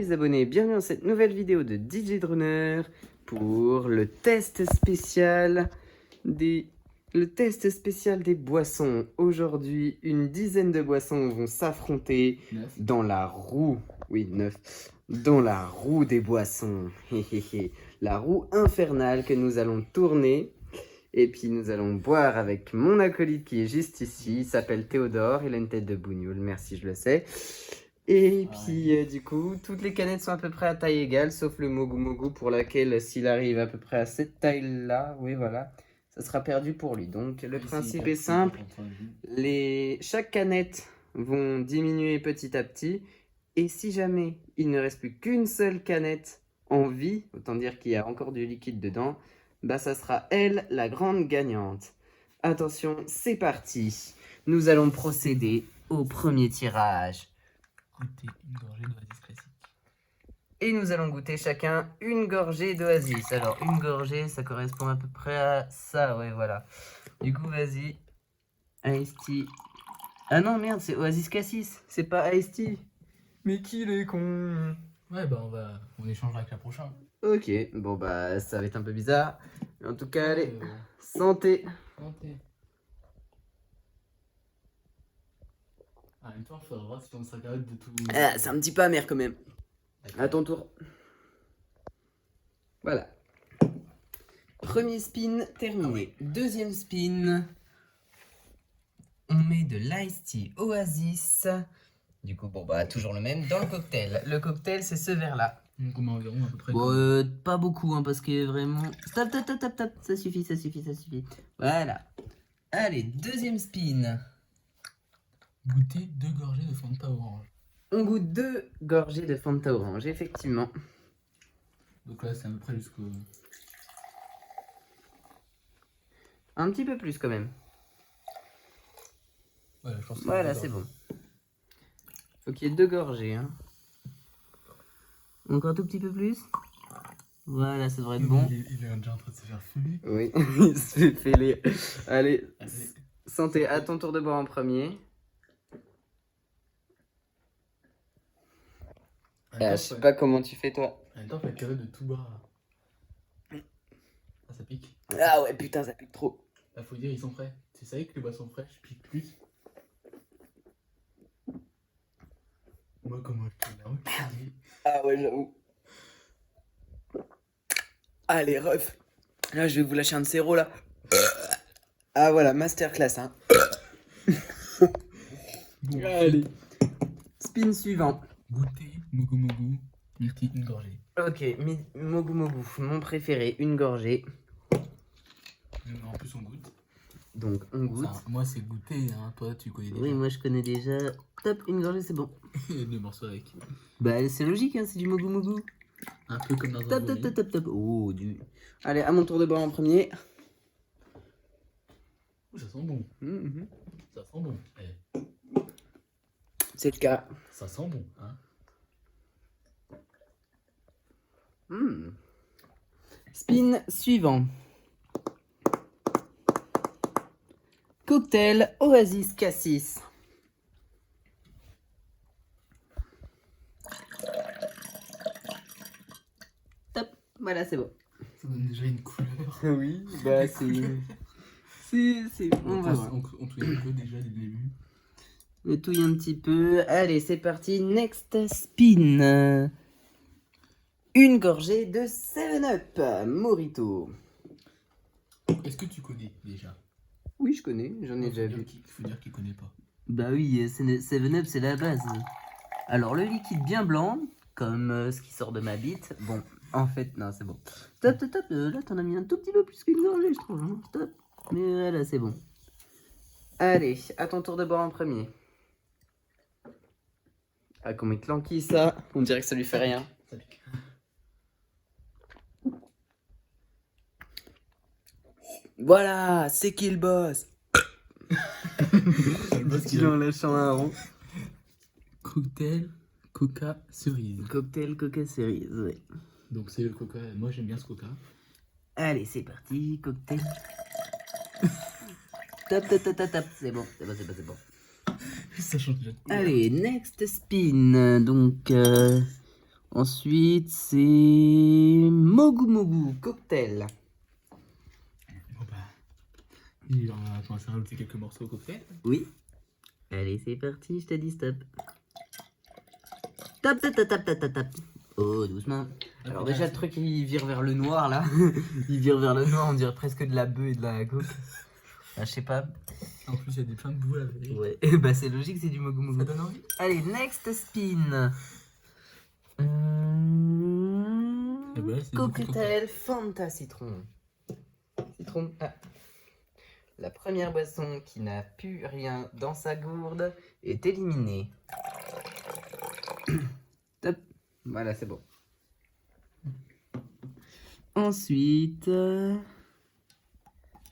les abonnés, bienvenue dans cette nouvelle vidéo de DJ Drunner pour le test spécial des boissons. Aujourd'hui, une dizaine de boissons vont s'affronter dans la roue. Oui, 9. Dans la roue des boissons. La roue infernale que nous allons tourner. Et puis nous allons boire avec mon acolyte qui est juste ici. Il s'appelle Théodore, il a une tête de bougnoule, merci, je le sais. Et puis du coup, toutes les canettes sont à peu près à taille égale, sauf le Mogu Mogu pour laquelle s'il arrive à peu près à cette taille-là, oui voilà, ça sera perdu pour lui. Donc le principe est simple, chaque canette vont diminuer petit à petit. Et si jamais il ne reste plus qu'une seule canette en vie, autant dire qu'il y a encore du liquide dedans, bah ça sera elle la grande gagnante. Attention, c'est parti. Nous allons procéder au premier tirage. Goûter une gorgée d'Oasis classique. Et nous allons goûter chacun une gorgée d'Oasis. Alors une gorgée, ça correspond à peu près à ça, ouais voilà. Du coup vas-y, Ice Tea. Ah non merde, c'est Oasis Cassis, c'est pas Ice Tea. Mais qui est con? Ouais bah on échangera avec la prochaine. Ok, bon bah ça va être un peu bizarre. Mais en tout cas, allez, santé. Santé. En même temps, il faudra voir si on sera capable de tout... Ah, c'est un petit peu amer quand même. À ton tour. Voilà. Premier spin terminé. Deuxième spin. On met de l'Ice Tea Oasis. Du coup, bon bah toujours le même dans le cocktail. Le cocktail, c'est ce verre-là. Comment environ à peu près? Bon, pas beaucoup, hein, parce que vraiment... Stop, stop, stop, stop, stop. Ça suffit, ça suffit, ça suffit. Voilà. Allez, deuxième spin. Goûter 2 gorgées de Fanta orange. On goûte 2 gorgées de Fanta orange, effectivement. Donc là, c'est à peu près jusqu'au... Un petit peu plus quand même. Voilà, je pense que voilà, c'est bon. Faut qu'il y ait 2 gorgées. Hein. Encore un tout petit peu plus. Voilà, ça devrait être bon. Il est déjà en train de se faire fumer. Oui, il se fait fêler. Allez, santé, à ton tour de boire en premier. Je sais pas comment tu fais toi. En même temps, faut être capable de tout boire. Ah, ça pique. Ah ouais, putain, ça pique trop. Là, faut dire, ils sont frais. Tu savais que les boissons fraîches piquent plus? Moi, comment je te l'ai... Ah ouais, j'avoue. Allez, ref. Là, je vais vous lâcher un de ces là. Ah voilà, masterclass, hein. Bon, allez. Spin suivant. Goûter Mogu Mogu, multi une gorgée. Ok, Mogu Mogu, mon préféré, une gorgée. En plus, on goûte. Donc, on goûte. Enfin, moi, c'est goûter, hein. Toi, tu connais déjà. Oui, moi, je connais déjà. Top, une gorgée, c'est bon. 2 morceaux avec. Bah, c'est logique, hein, c'est du Mogu Mogu. Un peu comme dans un Top, top, top, top, top. Oh, du... Allez, à mon tour de boire en premier. Oh, ça sent bon. Ça sent bon. Eh. C'est le cas. Ça sent bon, hein. Spin suivant. Cocktail Oasis Cassis. Top, voilà, c'est bon. Ça donne déjà une couleur. Oui, bah c'est... On va voir. On touille un peu déjà dès le début. On touille un petit peu. Allez, c'est parti. Next spin. Une gorgée de 7-Up Morito. Est-ce que tu connais déjà? Oui, je connais, j'en ai déjà vu. Il faut dire qu'il connaît pas. Bah oui, 7-Up, c'est la base. Alors, le liquide bien blanc, comme ce qui sort de ma bite. Bon, en fait, non, c'est bon. Stop, stop, stop. Là, t'en as mis un tout petit peu plus qu'une gorgée, je trouve. Hein. Stop. Mais voilà, c'est bon. Allez, à ton tour de boire en premier. Ah, comment il te lanquille ça? On dirait que ça lui fait rien. Ça pique. Voilà, c'est qui le boss? Le boss qui en lâchant un rond. Cocktail Coca cerise. Cocktail Coca cerise, ouais. Donc c'est le coca, moi j'aime bien ce coca. Allez, c'est parti, cocktail. Top, top, top, top, top, c'est bon, c'est bon, c'est bon, c'est bon. Ça change déjà de couleur. Allez, next spin. Donc, Ensuite, c'est Mogu Mogu cocktail. Bon bah, il va commencer à rajouter quelques morceaux au cocktail. Oui. Allez, c'est parti, je t'ai dit stop. Tap, tap, tap, tap, tap, tap, tap. Oh, doucement. Alors déjà, le truc, il vire vers le noir, là. Il vire vers le noir, on dirait presque de la bœuf et de la coke. Ah, je sais pas. En plus, il y a des plein de boules à faire. Ouais, bah c'est logique, c'est du Mogu Mogu. Ça donne envie. Allez, next spin. Eh ben, c'est beaucoup de Cocktail Fanta Citron. Citron. Ah. La première boisson qui n'a plus rien dans sa gourde est éliminée. Top. Voilà, c'est bon. Ensuite,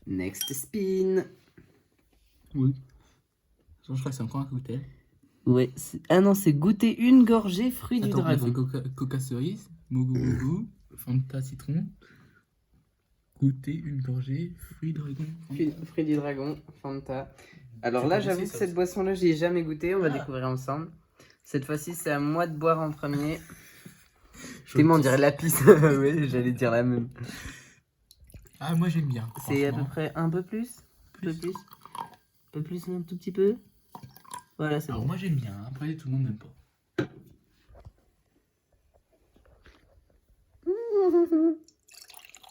next spin. Oui. Je crois que c'est encore un cocktail. Ouais. Ah non, c'est goûter une gorgée fruit du Attends, on a fait dragon. Coca cerise, Mogu Mogu, Fanta citron, goûter une gorgée, fruit dragon. Fruit du dragon, Fanta. Alors là, j'avoue que cette boisson-là, j'y ai jamais goûté. On va découvrir ensemble. Cette fois-ci, c'est à moi de boire en premier. Tellement on dirait la pisse. Oui, j'allais dire la même. Ah, moi j'aime bien. C'est à peu près un peu plus. Un peu plus. Un peu plus, un tout petit peu. Voilà, c'est Alors bon. moi j'aime bien. Après, tout le monde n'aime pas.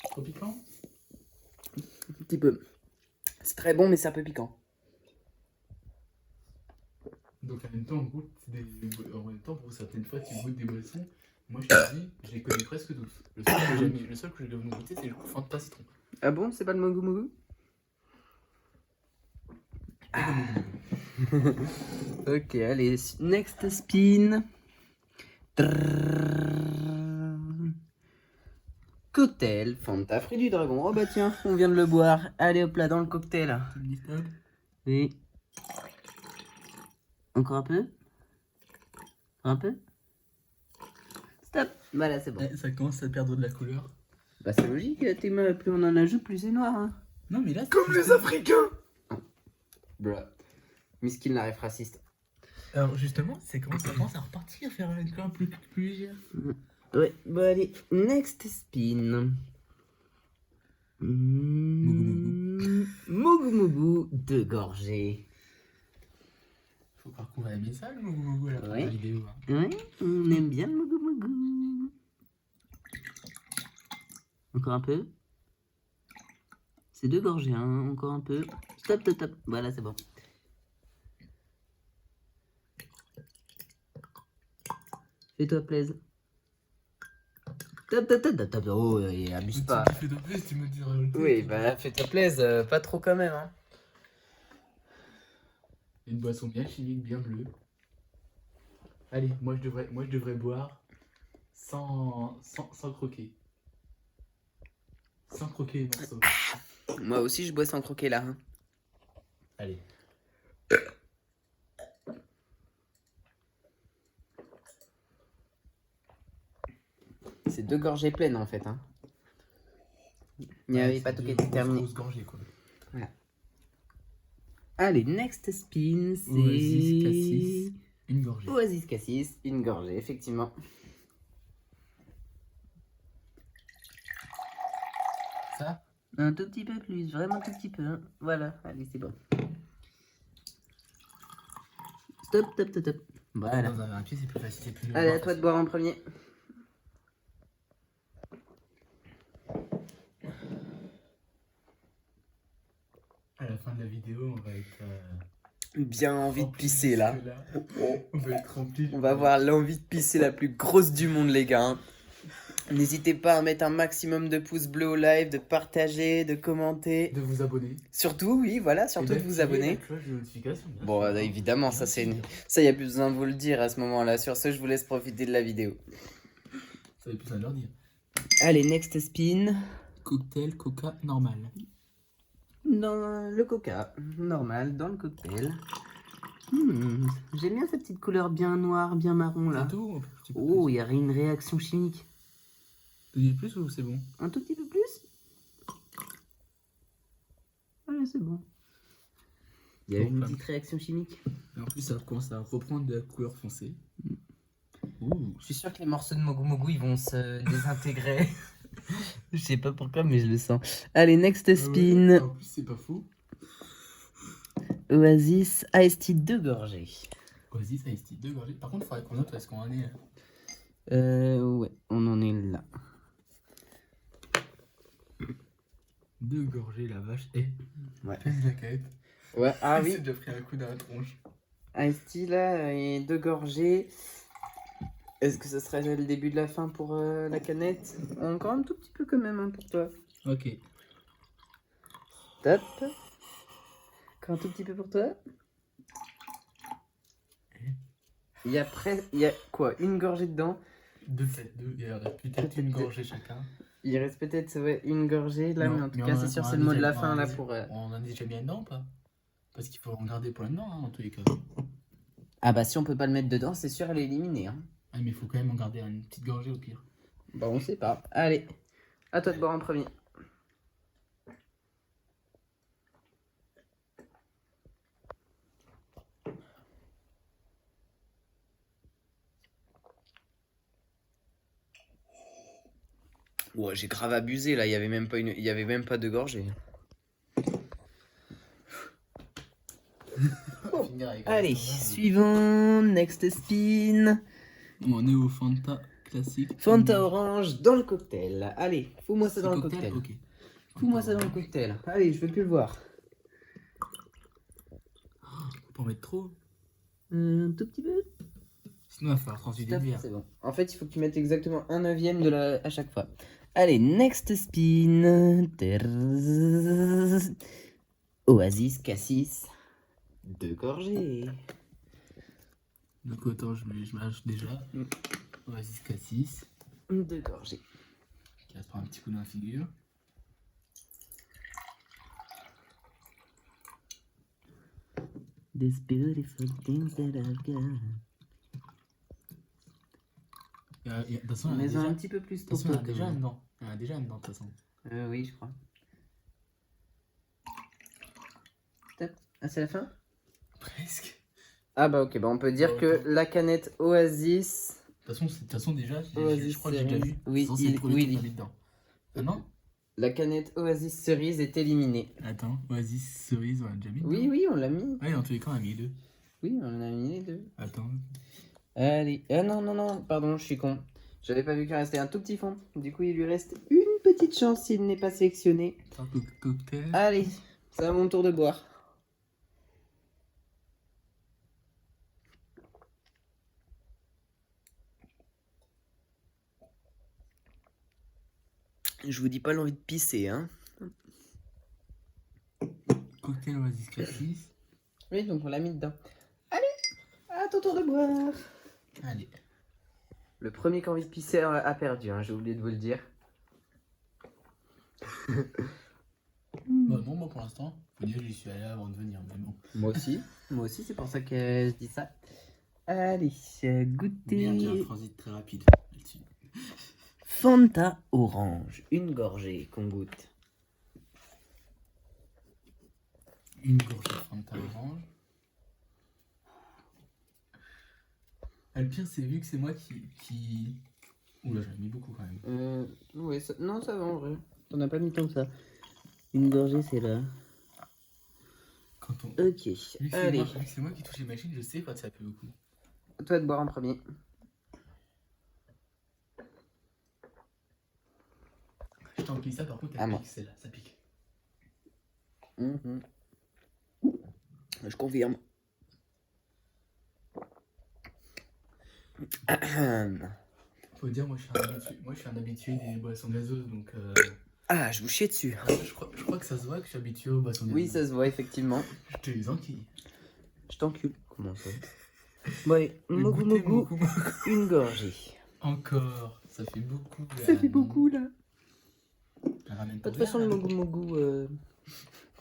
Trop piquant? Un petit peu. C'est très bon, mais c'est un peu piquant. Donc en même temps, on goûte en même temps, pour certaines fois, tu goûtes des boissons. Moi je te dis, je les connais presque tous. Le seul que j'ai jamais goûté, c'est le Fanta citron. Ah bon, c'est pas le Mogu Mogu? Ok, allez, next spin. Cocktail, Fanta fruit du dragon. Oh bah tiens, on vient de le boire. Allez hop là, dans le cocktail. Oui. Encore un peu? Un peu? Stop. Voilà, c'est bon. Ça commence à perdre de la couleur. Bah c'est logique, plus on en ajoute, plus c'est noir. Hein. Non mais là, Comme les Africains. Blah. Miskin la ref raciste. Alors justement, ça commence à repartir, faire une couleur plus légère. Ouais, bon allez, next spin. Mogu Mogu, 2 gorgées. Faut croire qu'on va aimer ça, le Mogu Mogu, à la fin de la vidéo. Hein. Ouais, on aime bien le Mogu Mogu. Encore un peu. C'est 2 gorgées, hein, encore un peu. Stop, stop, stop. Voilà, c'est bon. Fais-toi plaisir. Top, top, top, top, top. Oh, abuse pas. Fais-toi plaisir, tu me diras. Oui, bah fais-toi plaisir, pas trop quand même. Hein. Une boisson bien chimique, bien bleue. Allez, moi je devrais boire sans croquer. Sans croquer les morceaux. Moi aussi, je bois sans croquer là. Hein. Allez. C'est 2 gorgées pleines en fait. Hein. Il n'y avait pas tout qui était terminé. Gorgées, quoi. Voilà. Allez, next spin, c'est Oasis Cassis, une gorgée. Oasis Cassis, une gorgée, effectivement. Ça? Un tout petit peu plus, vraiment un tout petit peu. Hein. Voilà, allez, c'est bon. Stop, stop, stop, stop. Voilà. Dans un pied, c'est plus facile, c'est plus. Allez, à toi de boire en premier. À la fin de la vidéo, on va être. Bien envie de pisser là. On va être rempli. On va avoir l'envie de pisser la plus grosse du monde, les gars. Hein. N'hésitez pas à mettre un maximum de pouces bleus au live, de partager, de commenter. De vous abonner. Surtout, oui, voilà, surtout de vous abonner. La cloche de notification. Bon, évidemment, ça, il n'y a plus besoin de vous le dire à ce moment-là. Sur ce, je vous laisse profiter de la vidéo. Ça avait plus besoin de leur dire. Allez, next spin. Cocktail Coca normal. Dans le coca, normal, dans le cocktail. J'aime bien cette petite couleur bien noire, bien marron là. Tout, Oh, il y a une réaction chimique. Il y a plus ou c'est bon? Un tout petit peu plus? Allez, c'est bon. Il y a une petite réaction chimique. Et en plus, ça commence à reprendre de la couleur foncée. Ouh. Je suis sûr que les morceaux de Mogu Mogu, ils vont se désintégrer. Je sais pas pourquoi, mais je le sens. Allez, next spin. Ah ouais, en plus, c'est pas faux. Oasis Iced Tea 2 gorgées. Oasis Ice Tea, 2 gorgées. Par contre, il faudrait qu'on note où est-ce qu'on en est. Ouais, on en est là. 2 gorgées, la vache. Et Ouais. pèse la canette. Ouais, ah Il oui. s'est déjà pris un coup dans la tronche. Iced Tea là, et 2 gorgées. Est-ce que ce serait le début de la fin pour la canette? Encore un tout petit peu quand même hein, pour toi. Ok. Top. Encore un tout petit peu pour toi. Il y a quoi? Une gorgée dedans. Deux. Il y aurait peut-être une gorgée chacun. Il reste peut-être ouais, une gorgée là, Non, mais en tout mais cas, on c'est a- sûr, on a c'est le mot de déjà- la on fin a là déjà- pour. On en a déjà mis dedans ou pas? Parce qu'il faut en garder pour là-dedans, hein, en tous les cas. Ah bah si on peut pas le mettre dedans, c'est sûr, elle est éliminée. Hein. Ah, mais il faut quand même en garder une petite gorgée au pire. Bah on sait pas. Allez, à toi de boire en premier. Ouais, j'ai grave abusé là, il y avait même pas de gorgée. On va finir avec un Allez, standard. suivant, next spin. On est au Fanta classique. Fanta orange dans le cocktail. Allez, fous-moi ça C'est dans le cocktail. Ok. Fous-moi ça dans le cocktail. Allez, je veux plus le voir. Faut pas en mettre trop. Un tout petit peu. Sinon, il va falloir transvider le verre. C'est bon. En fait, il faut que tu mettes exactement 1/9 à chaque fois. Allez, next spin. Oasis Cassis. 2 gorgées. Donc, autant je mâche déjà. Oasis Cassis. 2 gorgées. Qui va se prendre un petit coup dans la figure. These beautiful things that I've got. De toute façon, Mais il y en a un déjà. petit peu plus De pour toute façon, toi. il y en a déjà un dedans. Il y en a déjà un dedans, de toute façon. Oui, je crois. Peut-être. Ah, c'est la fin? Presque. Ah bah ok, bah on peut dire Ouais, que attends. la canette Oasis. De toute façon déjà, Oasis je crois que j'ai déjà vu. Oui, De toute façon, c'est le premier oui, truc qu'on met dedans. Ah non? La canette Oasis cerise est éliminée. Attends, Oasis cerise, on l'a déjà mis dedans. Oui, on l'a mis. Ouais, en tous les cas, on a mis les deux. Oui, on en a mis les deux. Attends. Allez. Ah non, pardon, je suis con. J'avais pas vu qu'il restait un tout petit fond. Du coup, il lui reste une petite chance s'il n'est pas sélectionné. Attends, cocktail. Allez, c'est à mon tour de boire. Je vous dis pas l'envie de pisser, hein. Cocktail Oasis Cassis. Oui, donc on l'a mis dedans. Allez, à ton tour de boire. Allez. Le premier qui a envie de pisser a perdu, hein, j'ai oublié de vous le dire. Bon, moi pour l'instant, faut dire que j'y suis allé avant de venir, mais bon. Moi aussi, c'est pour ça que je dis ça. Allez, goûter. Merde, j'ai un transit très rapide là-dessus. Fanta orange, une gorgée qu'on goûte. Une gorgée de Fanta orange. Ah, le pire, c'est vu que c'est moi qui... Oula, j'en ai mis beaucoup quand même. Ouais, non, ça va en vrai. T'en as pas mis tant que ça. Une gorgée, c'est là. Quand on... Ok, Vu que allez. c'est moi qui touche les machines, je sais quand ça fait beaucoup. À toi de boire en premier. Je t'emplis ça, par contre, À elle moi. pique, celle-là, ça pique. Je confirme. Faut dire, moi je suis un habitué des boissons gazeuses, donc Ah, je vous chiais dessus. je crois que ça se voit que je suis habitué aux boissons gazeuses. Oui, ça se voit effectivement. Je te les enquille. Je t'encule. Comment ça? Ouais, Mogu Mogu, une gorgée. Encore, ça fait beaucoup. Ça fait beaucoup là. Ramène De toute façon, le Mogu Mogu,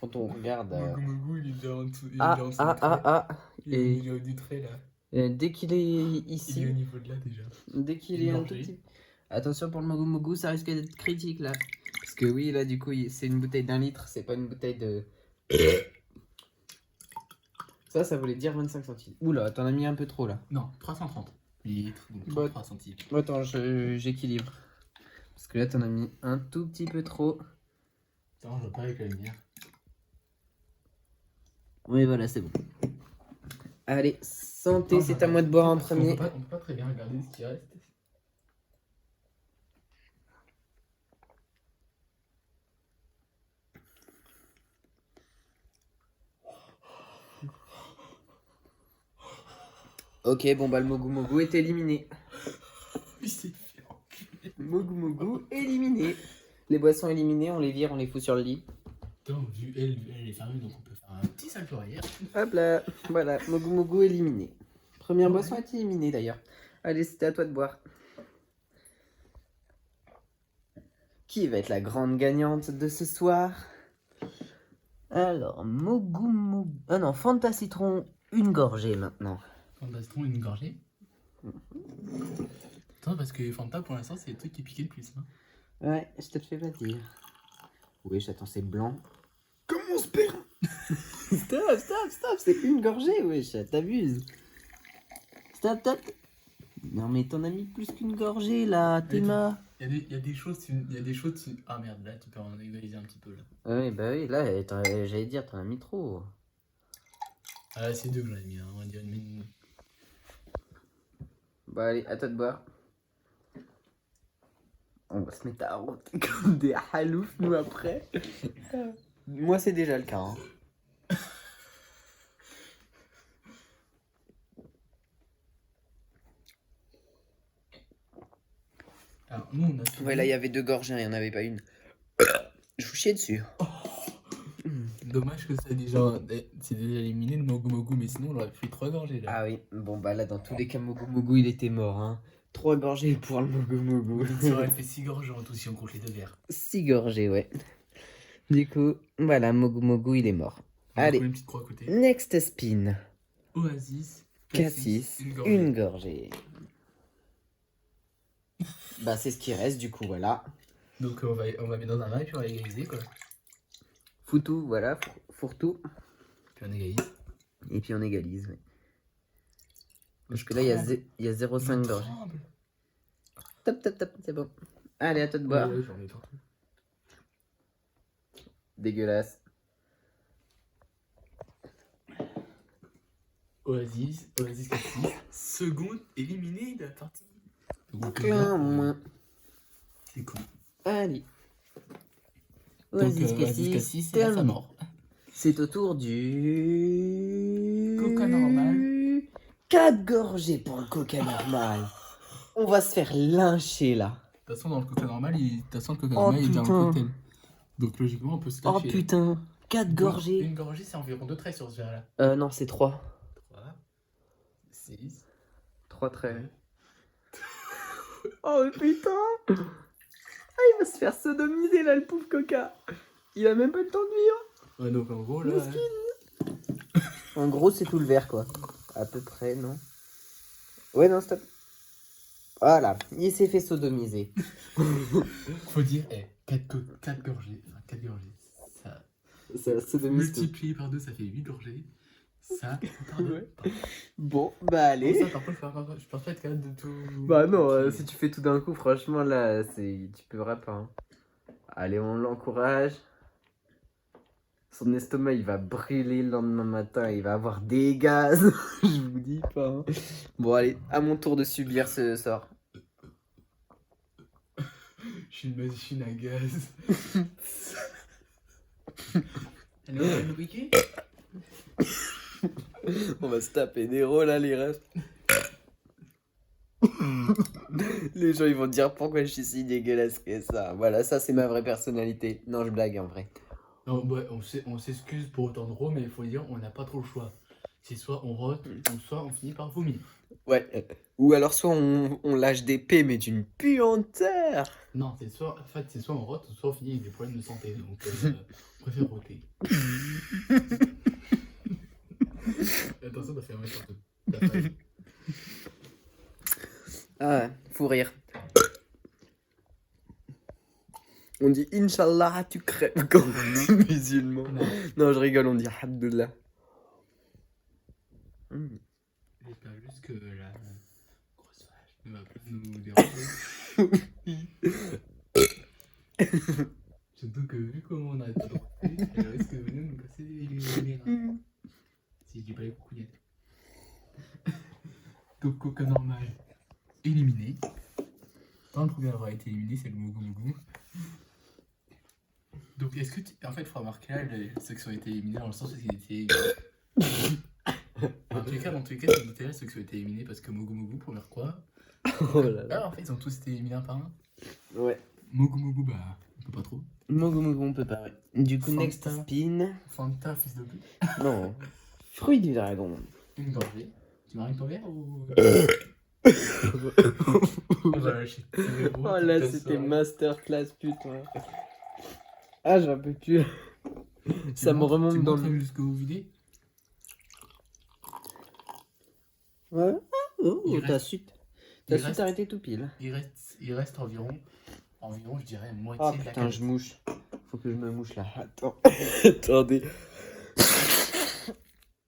quand on regarde. Mogu Mogu, il est déjà en dessous. Il est Ah, déjà en dessous ah, du trait. ah, ah. Il est déjà au du trait là. Dès qu'il est Il est ici, au niveau de là déjà. dès qu'il Une est un gorgée. tout petit. Attention pour le Mogu Mogu, ça risque d'être critique là. Parce que oui, là du coup, c'est une bouteille d'1 litre, c'est pas une bouteille de. Ça voulait dire 25 centimes. Oula, t'en as mis un peu trop là. Non, 330. millilitres, donc Bah, 33 centilitres. Attends, j'équilibre. Parce que là, t'en as mis un tout petit peu trop. Attends, je vois pas avec la lumière. Oui, voilà, c'est bon. Allez, santé, Non, c'est à moi de boire en premier. On peut pas très bien regarder ce qui reste. Ok, bon bah le Mogu Mogu est éliminé. Il s'est fait enculer. Mogu Mogu éliminé. Les boissons éliminées, on les vire, on les fout sur le lit. Attends, vu elle est fermée, donc on peut faire un petit salto arrière. Hop là, voilà, Mogu Mogu éliminé. Première boisson est éliminée d'ailleurs. Allez, c'était à toi de boire. Qui va être la grande gagnante de ce soir? Alors, Mogu Mogu... Ah non, Fanta Citron, une gorgée maintenant. Fanta Citron, une gorgée. Attends, parce que Fanta, pour l'instant, c'est le truc qui piquait le plus. Hein. Ouais, je te le fais pas dire. Oui, j'attends, c'est blanc. Comment on se perd? Stop, c'est une gorgée, wesh, t'abuses. Stop. Non mais t'en as mis plus qu'une gorgée là, Théma. Il y a des choses, Ah merde, là, tu peux en égaliser un petit peu, là. Oui, bah oui, là, j'allais dire, t'en as mis trop. Ah là, c'est deux que j'en ai mis, hein. On va dire une minute. Bah allez, à toi de boire. On va se mettre à roter comme des haloufs, nous, après. Moi, c'est déjà le cas. Hein. Alors, nous, on a... Ouais, là, il y avait deux gorgées, il n'y en avait pas une. Je vous chiais dessus. Dommage que c'est déjà éliminé le Mogu Mogu, mais sinon, on aurait pris 3 gorgées, là. Ah oui, bon, bah là, dans tous les cas, Mogu Mogu, il était mort. Hein. 3 gorgées pour le Mogu Mogu. Ça aurait fait 6 gorgées en tout si on compte les 2 verres. 6 gorgées, ouais. Du coup, voilà, Mogu Mogu, il est mort. Allez, une petite croix à côté. next spin. Oasis, Cassis, une gorgée. Bah, c'est ce qui reste, du coup, voilà. Donc, on va mettre dans un verre et puis on va égaliser, quoi. Foutou, voilà, fourre-tout. Puis on égalise. Et puis on égalise, ouais. Parce que là, il y a 0,5 gorgées. Top, c'est bon. Allez, à toi de boire. Ouais, j'en ai partout. Dégueulasse. Oasis Cassis, seconde éliminée de la partie. Donc, Un moins. c'est con. Allez. Oasis Cassis, c'est à sa mort. C'est au tour du... Coca normal. 4 gorgées pour le coca normal. On va se faire lyncher, là. De toute façon, dans le coca normal, il est dans le putain. cocktail. Donc, logiquement, on peut se cacher. Oh putain, 4 gorgées. Une gorgée, c'est environ 2 traits sur ce verre-là. Non, c'est 3. 3, 6. 3 traits. Oh putain. Ah, il va se faire sodomiser, là, le pauvre coca. Il a même pas le temps de vivre. Ouais, donc en gros, là... En gros, c'est tout le verre, quoi. À peu près, non? Ouais, non, stop. Voilà, il s'est fait sodomiser. Faut dire, 4 gorgées. Enfin, 4 gorgées. Ça sodomise tout. multiplié par 2, ça fait 8 gorgées. Ça, pardon. Bon, bah allez. Ça, par contre, je pense pas être capable de tout... Bah non, si tu fais tout d'un coup, franchement, là, tu peux pas. Hein. Allez, on l'encourage. Son estomac, il va brûler le lendemain matin, il va avoir des gaz. Je vous dis pas. Hein. Bon, allez, à mon tour de subir ce sort. Je suis une machine à gaz. Elle va nous piquer. On va se taper des rôles, là, les refs. Les gens, ils vont dire pourquoi je suis si dégueulasse que ça. Voilà, ça, c'est ma vraie personnalité. Non, je blague, en vrai. Non, ouais, on s'excuse pour autant de gros, mais il faut dire, on n'a pas trop le choix. C'est soit on rote, ou soit on finit par vomir. Ouais. Ou alors, soit on lâche des pets, mais d'une puanteur. Non, c'est soit on rote, soit on finit avec des problèmes de santé. Donc, on préfère roter. Attention, t'as fait un mec partout. Ah, faut rire. On dit Inch'Allah, tu crèves quand on est musulman. Non, je rigole, on dit Alhamdulillah. J'espère juste que la ne va pas nous déranger. Surtout que vu comment on a été droité, elle risque de venir nous casser les reins. Si je dis pas les coucouillettes. Donc Coca normal éliminé. Dans le premier à avoir été éliminé, c'est le Mogu Mogu. Donc est-ce que en fait il faut remarquer là ceux qui ont été éliminés dans le sens où ils étaient. En tous les cas, c'est littéral ceux qui ont été éliminés parce que Mogu Mogu pour leur quoi. Oh là là. Ah en fait ils ont tous été éliminés un par un. Ouais. Mogu Mogu bah on peut pas trop. Mogu Mogu, on peut pas, ouais. Du coup, Fanta. next spin. Fanta fils de pute. Non. Fruit du dragon. Une gorgée. Tu m'arrives ton verre ou. Oh là, c'était masterclass, putain. Ah, j'en peux plus. Ça me remonte dans le. Jusqu'au vidé. Ouais. Oh, Il t'as reste- su il reste- t'arrêter tout pile. Il reste environ, je dirais, moitié Oh de la putain, canette. je mouche. Faut que je me mouche là. Attends. Attendez.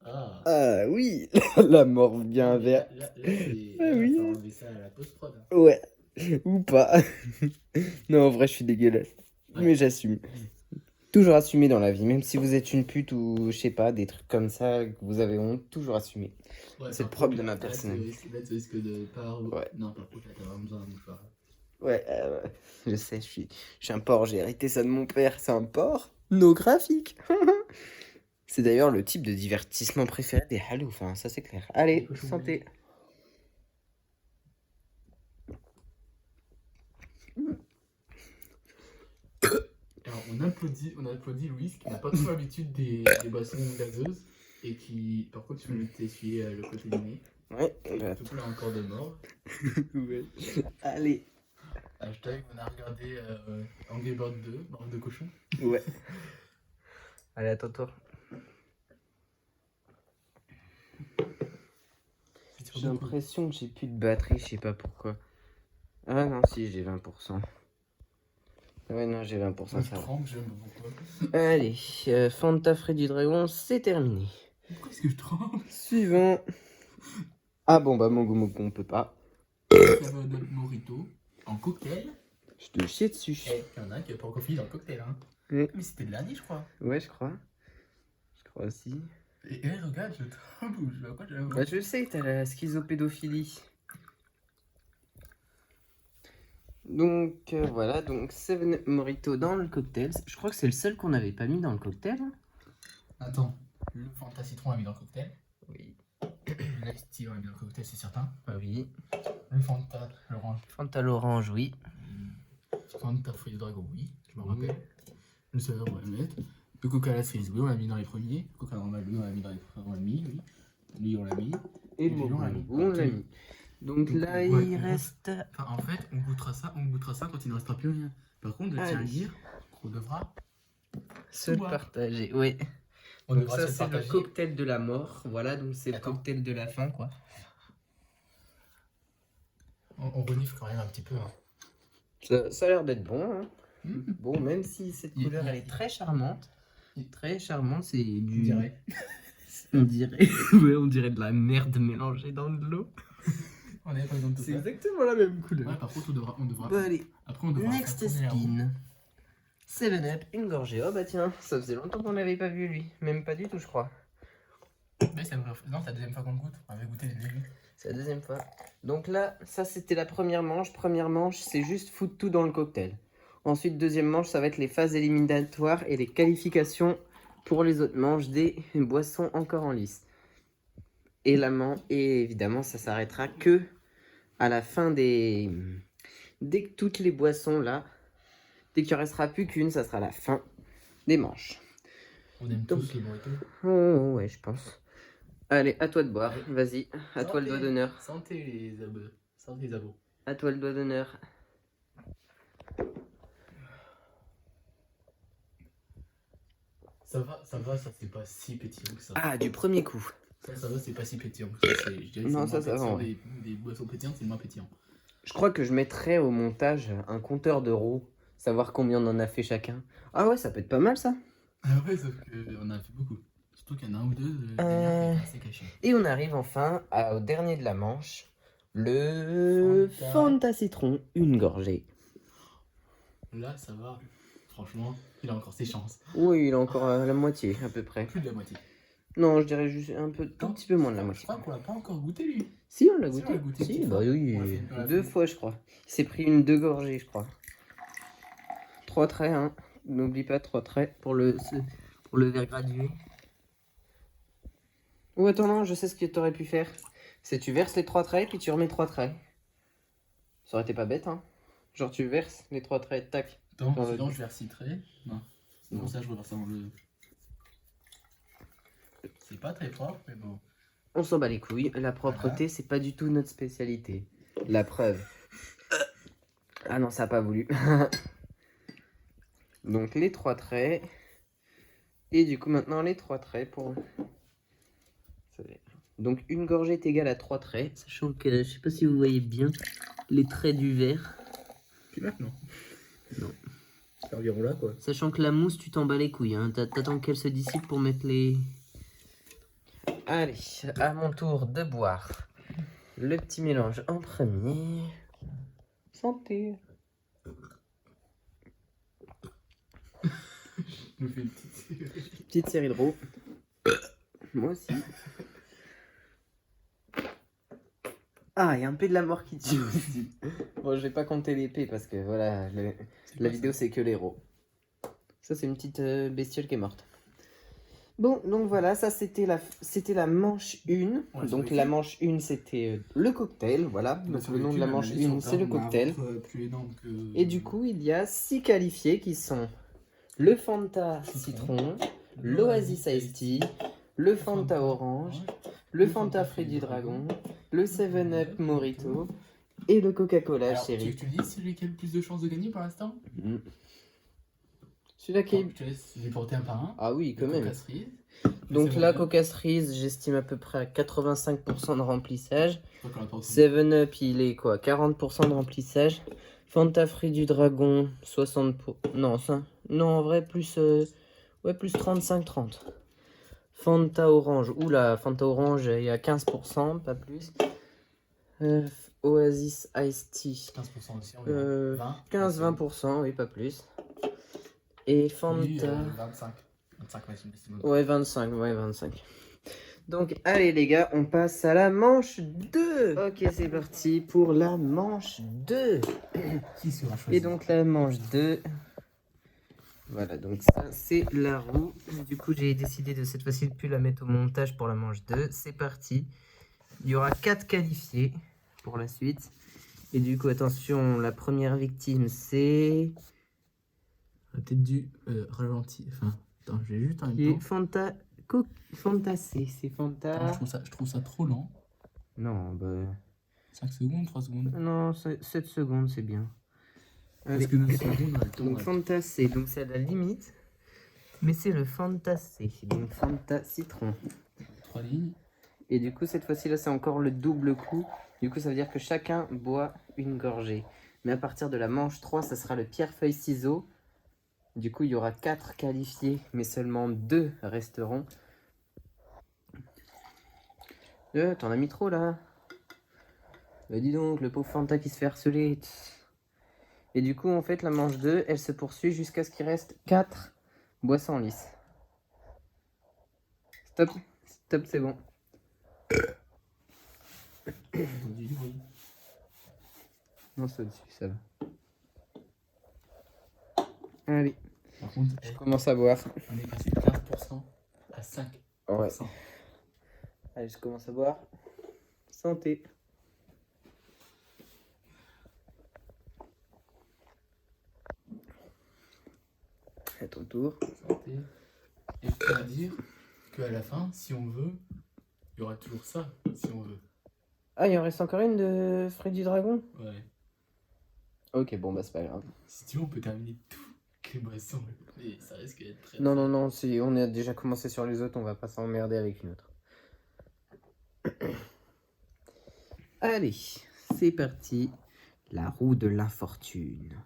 Ah. Ah oui. La mort bien vert. Là, c'est. Ah oui. On va enlever ça à la post-prod. Hein. Ouais. Ou pas. Non, en vrai, je suis dégueulasse. Ouais. Mais j'assume. Toujours assumer dans la vie. Même si vous êtes une pute ou je sais pas, des trucs comme ça, que vous avez honte, toujours assumer. Ouais, C'est par le propre contre, de ma là, personnalité. Là, tu risques de pas. Ouais. Non, par contre, là, t'as vraiment besoin d'un mouchoir. Ouais, je sais, je suis un porc, j'ai hérité ça de mon père. C'est un porc graphique. C'est d'ailleurs le type de divertissement préféré des haloufs, hein, ça c'est clair. Allez, Les cochons santé. Alors, on applaudit Louise qui n'a pas trop l'habitude des boissons gazeuses et qui, par contre, tu veux t'essuyer le côté du nez. Ouais, bah, Tout plein encore de mort. ouais. Allez. Hashtag, on a regardé Angry Bird 2, Mort de cochon. Ouais. Allez, à ton tour. J'ai l'impression que j'ai plus de batterie, je sais pas pourquoi. Ah non, si, j'ai 20%. Ouais, non, j'ai 20%, Ça ça va. tremble, j'aime pourquoi. Allez, Fanta Frais du Dragon, c'est terminé. Pourquoi est-ce que je tremble? Suivant. Ah bon, bah Mogu Mogu, on peut pas. Savadol Morito en cocktail. Je te chie dessus. Eh, il y en a un qui a pas encore fini dans le cocktail. Hein. Mm. Mais c'était le dernier, je crois. Ouais, je crois. Je crois aussi. Et regarde, je tremble. Je vois quoi, je Bah, je sais, t'as la schizopédophilie. Donc voilà, donc 7 Morito dans le cocktail. Je crois que c'est le seul qu'on n'avait pas mis dans le cocktail. Attends, le Fanta Citron a mis dans le cocktail. Oui. L'Ice Tea a mis dans le cocktail, c'est certain. Ah oui. Le Fanta l'orange. Fanta l'orange, oui. Fanta Fruit du Dragon, oui, je me rappelle. Le soda, on va le mettre. Le Coca la cerise, oui, on l'a mis dans les premiers. Le Coca normal, oui, on l'a mis dans les premiers. On l'a mis, oui. Lui, on l'a mis. Et le Mogu on l'a mis. Mogu, on l'a mis. Donc là, ouais, il reste... Enfin, en fait, on goûtera ça quand il ne restera plus rien. Par contre, je tiens à Allez. dire qu'on devra Se le boire. partager, oui. On Donc devra ça, se c'est le partager. cocktail de la mort. Voilà, donc c'est le Attends. cocktail de la fin, quoi. On renifle quand même un petit peu. Hein. Ça a l'air d'être bon, hein. Mmh. Bon, même si cette Il- couleur, il- elle est très charmante. Très charmante, c'est On du... dirait. On dirait... ouais, on dirait de la merde mélangée dans de l'eau. On est pas besoin de tout C'est ça. exactement la même couleur. Ouais, par contre, on devra. Bon, allez, Après, on devra. next faire tourner la roue. spin. 7-Up, une gorgée. Oh bah tiens, ça faisait longtemps qu'on l'avait pas vu, lui. Même pas du tout, je crois. Mais ça me... Non, c'est la deuxième fois qu'on le goûte. On avait goûté dès le début. C'est la deuxième fois. Donc là, ça c'était la première manche. Première manche, c'est juste foutre tout dans le cocktail. Ensuite, deuxième manche, ça va être les phases éliminatoires et les qualifications pour les autres manches des boissons encore en lice. Et évidemment, ça s'arrêtera que à la fin des... Dès que toutes les boissons là, dès qu'il ne restera plus qu'une, ça sera la fin des manches. On aime Donc- tous les moritos. Oh ouais, je pense. Allez, à toi de boire. Vas-y, à toi le doigt d'honneur. Santé les abos. Santé les abos. À toi le doigt d'honneur. Ça va, ça c'est pas si pétillant que ça. Ah, du premier coup. Ça va, c'est pas si pétillant que ça. Je dirais que Non, c'est ça moins va, pétillant. Des boissons pétillantes, c'est moins pétillant. Je crois que je mettrais au montage un compteur d'euros, savoir combien on en a fait chacun. Ah ouais, ça peut être pas mal ça. Ah ouais, sauf qu'on a fait beaucoup. Surtout qu'il y en a un ou deux, qui étaient assez cachés. Et on arrive enfin au dernier de la manche. Le Fanta citron, une gorgée. Là, ça va. Franchement, il a encore ses chances. Oui, il a encore la moitié, à peu près. Plus de la moitié. Non, je dirais juste un petit peu moins de la moitié. Je crois qu'on l'a pas encore goûté, lui. Si, on l'a Si, goûté. on l'a goûté Si, une bah fois. oui, On l'a fait. 2 fois, je crois. Il s'est pris une 2 gorgées, je crois. 3 traits, hein. N'oublie pas 3 traits pour le verre gradué. Ou attends, non, je sais ce que tu aurais pu faire. C'est tu verses les 3 traits, puis tu remets 3 traits. Ça aurait été pas bête, hein. Genre tu verses les 3 traits, tac. Attends, Dans le- sinon je verse 6 traits. Non. Sinon, Non. ça, je reverse ça dans le. C'est pas très propre, mais bon. On s'en bat les couilles. La propreté, c'est pas du tout notre spécialité. La preuve. Ah non, ça a pas voulu. Donc les 3 traits. Et du coup maintenant les 3 traits pour... Donc une gorgée est égale à 3 traits. Sachant que, je sais pas si vous voyez bien les traits du verre. Puis maintenant. Non. Serviront là, quoi. Sachant que la mousse, tu t'en bats les couilles. Hein. T'attends qu'elle se dissipe pour mettre les... Allez, à mon tour de boire le petit mélange en premier. Santé. Je me fais une petite série. Petite série de roux. Moi aussi. Ah, il y a un peu de la mort qui tue aussi. Bon, je vais pas compter les P parce que voilà, la vidéo c'est que les roux. Ça, c'est une petite bestiole qui est morte. Bon, donc voilà, ça c'était la manche 1. On l'a Donc survécu. la manche 1 c'était le cocktail, voilà. Donc le nom de la manche 1 c'est le cocktail. Plus énorme que... Et du coup, il y a 6 qualifiés qui sont le Fanta citron, l'Oasis Iced Tea, le Fanta orange, le Fanta fruit du dragon, le 7-Up Mojito et le Coca-Cola Alors, tu veux chéri. que tu dises celui qui a le plus de chances de gagner pour l'instant? Celui-là qui Je est... te laisse les porter un par un. Ah oui, quand même. Coca Cerise. Donc Le là, 7-Up. Coca Cerise, j'estime à peu près à 85% de remplissage. Je crois qu'on l'a pas aussi. 7-Up, il est quoi? 40% de remplissage. Fanta fruit du dragon, 60%. Non, ça... non, en vrai, plus, ouais, plus 35-30. Fanta orange, oula, Fanta orange, il y a 15%, pas plus. Oasis Iced Tea, 15% aussi. On 20. 15-20%, oui, pas plus. Et Fanta... Oui, 25. 25 maximum. Ouais, 25, ouais, 25. Donc, allez les gars, on passe à la manche 2. Ok, c'est parti pour la manche 2. Qui sera choisi? Et donc, la manche 2. Voilà, donc ça, c'est la roue. Du coup, j'ai décidé de cette fois-ci de plus la mettre au montage pour la manche 2. C'est parti. Il y aura 4 qualifiés pour la suite. Et du coup, attention, la première victime, c'est... On a peut-être dû ralentir. Enfin, attends, je vais juste en même Et temps. Fanta C, c'est Fanta... Attends, je trouve ça trop lent. Non, bah... 5 secondes, 3 secondes. Non, 7 secondes, c'est bien. Parce que 9 secondes, on a le temps. Donc Fanta C, donc c'est à la limite. Mais c'est le Fanta C, donc Fanta citron. 3 lignes. Et du coup, cette fois-ci, là, c'est encore le double coup. Du coup, ça veut dire que chacun boit une gorgée. Mais à partir de la manche 3, ça sera le pierre-feuille-ciseau. Du coup, il y aura 4 qualifiés, mais seulement 2 resteront. T'en as mis trop, là. Dis donc, le pauvre Fanta qui se fait harceler. Et du coup, en fait, la manche 2, elle se poursuit jusqu'à ce qu'il reste 4 boissons lisses. Stop, stop, c'est bon. Du bruit. Non, c'est au-dessus, ça va. Allez, Par contre, je commence à boire. on est passé de 15% à 5%. Ouais. Allez, je commence à boire. Santé. À ton tour. Santé. Et je peux dire qu'à la fin, si on veut, il y aura toujours ça, si on veut. Ah, il en reste encore une de fruits du dragon? Ouais. Ok, bon, bah c'est pas grave. Si tu veux, on peut terminer toutes les boissons. Mais ça risque d'être très... Non, non, non, si on a déjà commencé sur les autres, on va pas s'emmerder avec une autre. Allez, c'est parti. La roue de l'infortune.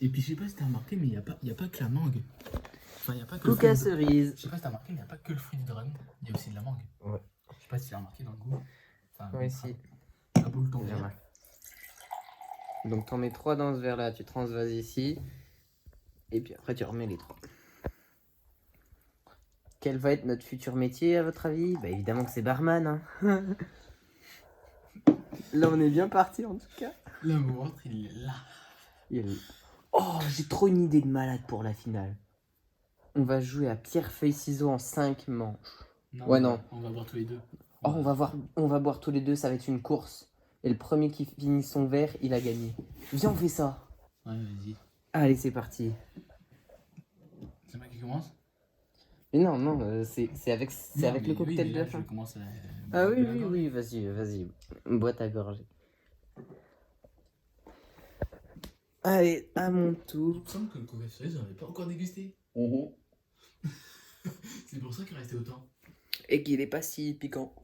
Et puis je sais pas si t'as remarqué, mais il y a pas que la mangue. Enfin, y a pas que le Coca fruit de- cerise. Je sais pas si t'as remarqué, il n'y a pas que le fruit du dragon, il y a aussi de la mangue. Ouais. Je sais pas si tu l'as remarqué dans le goût. Enfin, Ouais, si. la boule ton J'ai verre. remarqué. Donc t'en mets 3 dans ce verre là, tu transvases ici. Et puis après tu remets les 3. Quel va être notre futur métier à votre avis? Bah évidemment que c'est barman. Hein. Là on est bien parti en tout cas. Là, mon ventre, il est là. Oh, j'ai trop une idée de malade pour la finale. On va jouer à pierre, feuille, ciseaux en 5 manches. Ouais, non. On va boire tous les deux. Oh, on va boire tous les deux, ça va être une course. Et le premier qui finit son verre, il a gagné. Viens, on fait ça. Ouais, vas-y. Allez, c'est parti. C'est moi qui commence? Mais non, non, c'est avec le cocktail de la fin. Je commence à... Ah oui, vas-y. Bois ta gorgée. Allez, à mon tour. Il me semble que le coca cerise, j'en avais pas encore dégusté. C'est pour ça qu'il restait autant. Et qu'il est pas si piquant.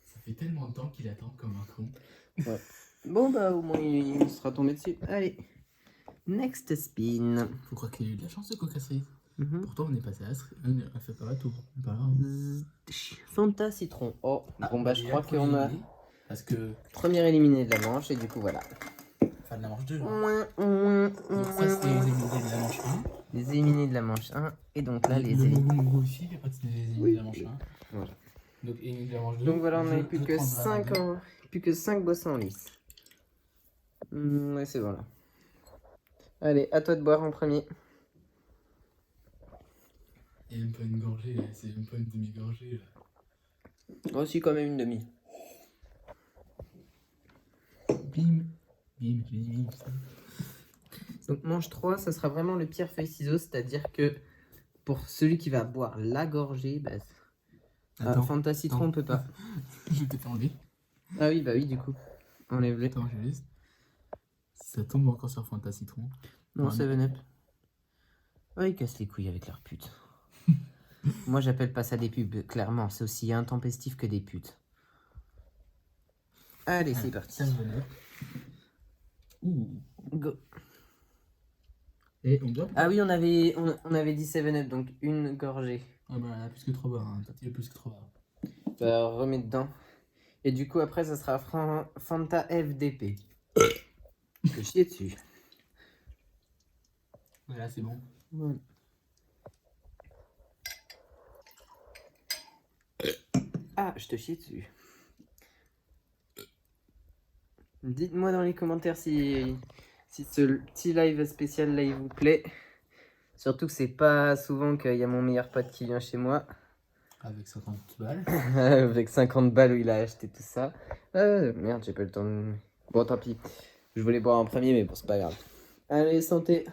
Ça fait tellement de temps qu'il attend comme un con. Ouais. Bon, bah, au moins, il sera tombé dessus. Allez. Next spin. Faut croire qu'il a eu de la chance, ce coca cerise. Mhm. Pourtant, on est passé à la cerise. On a fait pas à tout. Pas grave. Fanta citron. Oh, bon, bah, je crois qu'on a Parce que... premier éliminé de la manche, et du coup, voilà. Enfin, de la manche 2. Donc, Ça, c'était les éliminés de la manche 1. les éliminés de la manche 1, et donc là, les Le éliminés. Mogo aussi, il y a pas de les éliminés de la manche 1. Voilà. Donc, éliminés de la manche 2. Donc voilà, on n'avait plus Je que prendrai 5 un plus que 5 boissons en lice. Ouais, c'est bon là. Allez, à toi de boire en premier. Il n'y a même pas une gorgée, là. C'est même pas une demi-gorgée. Là. Oh, si, quand même une demi. Bim, bim, bim. Donc manche 3, ça sera vraiment le pierre feuille ciseaux, c'est-à-dire que pour celui qui va boire la gorgée, bah, Fanta citron on peut pas. Je t'ai fait enlever. Ah oui, bah oui, du coup. Enlève-le. Attends, je laisse. Si ça tombe encore sur Fanta citron. Non, Ouais, 7-Up. Oh, ils cassent les couilles avec leurs putes. Moi, j'appelle pas ça des pubs, clairement. C'est aussi intempestif que des putes. Allez, c'est parti. 7-Up. Ouh. Go. Et on doit. Ah oui, on avait dit 7-Up, donc une gorgée. Ah bah, il a plus que 3 barres. Hein. Toi, il a plus que 3 barres. Bah, remets dedans. Et du coup, après, ça sera Fanta FDP. Je te chier dessus. Voilà, c'est bon. Voilà. Ah, je te chie dessus. Dites-moi dans les commentaires si ce petit live spécial là il vous plaît. Surtout que c'est pas souvent qu'il y a mon meilleur pote qui vient chez moi. Avec 50 balles. Avec 50 balles où il a acheté tout ça. Merde, j'ai pas le temps de... Bon, tant pis. Je voulais boire en premier, mais bon, c'est pas grave. Allez, santé.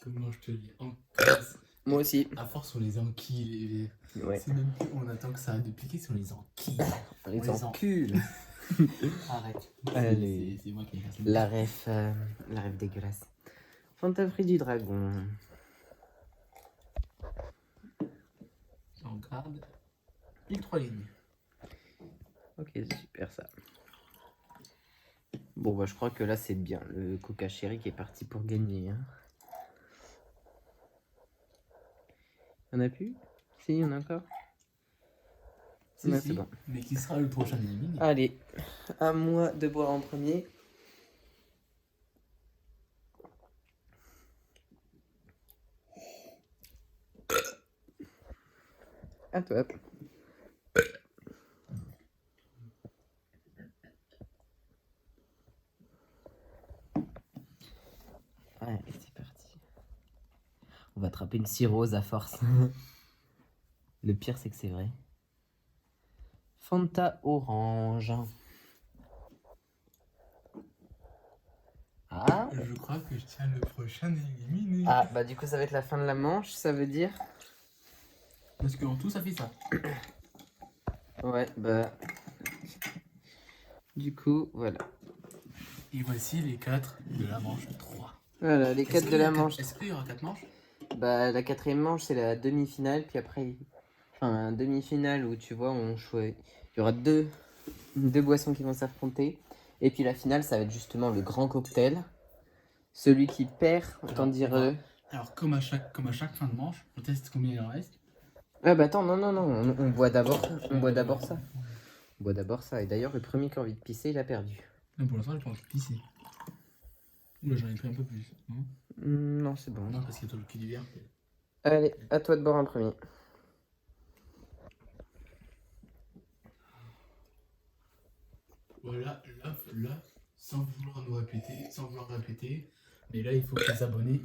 Comment je te dis en classe. Moi aussi. À force, on les enquille. Ouais. C'est même plus, on attend que ça arrête de piquer, si on les enquille. On les les encule. Arrête. Allez. C'est moi qui ai cassé. La ref dégueulasse. Fanta Fruit du Dragon. On garde. Pile 3 lignes. Ok, c'est super ça. Bon, bah, je crois que là, c'est bien. Le Coca Chéri qui est parti pour gagner. Hein. Y'en a plus? Si, y'en a encore? Si, Ouais, si, c'est bon. mais qui sera le prochain éliminé? Allez, à moi de boire en premier. À toi. Allez, c'est parti. On va attraper une cirrhose à force. Le pire, c'est que c'est vrai. Fanta orange. Ah. Je crois que je tiens le prochain éliminé. Ah, bah du coup, ça va être la fin de la manche, ça veut dire. Parce qu'en tout, ça fait ça. Ouais, bah. Du coup, voilà. Et voici les 4 de la manche 3. Voilà, les 4 de la manche. Est-ce qu'il y aura 4 manches? Bah, la quatrième manche, c'est la demi-finale, puis après. Enfin, demi-finale où tu vois, on choisit. Il y aura deux boissons qui vont s'affronter. Et puis la finale, ça va être justement le grand cocktail. Celui qui perd, autant Alors, dire... Alors, comme à chaque fin de manche, on teste combien il en reste. Ah bah attends, non, on boit d'abord ça. On boit d'abord ça. Et d'ailleurs, le premier qui a envie de pisser, il a perdu. Non, pour l'instant, j'ai pas envie de pisser. Oula, j'en ai pris un peu plus. Non, non, c'est bon. non parce qu'il y a toi le cul du verre. Allez, à toi de boire un premier. Voilà, là, sans vouloir répéter, mais là, il faut que les abonnés,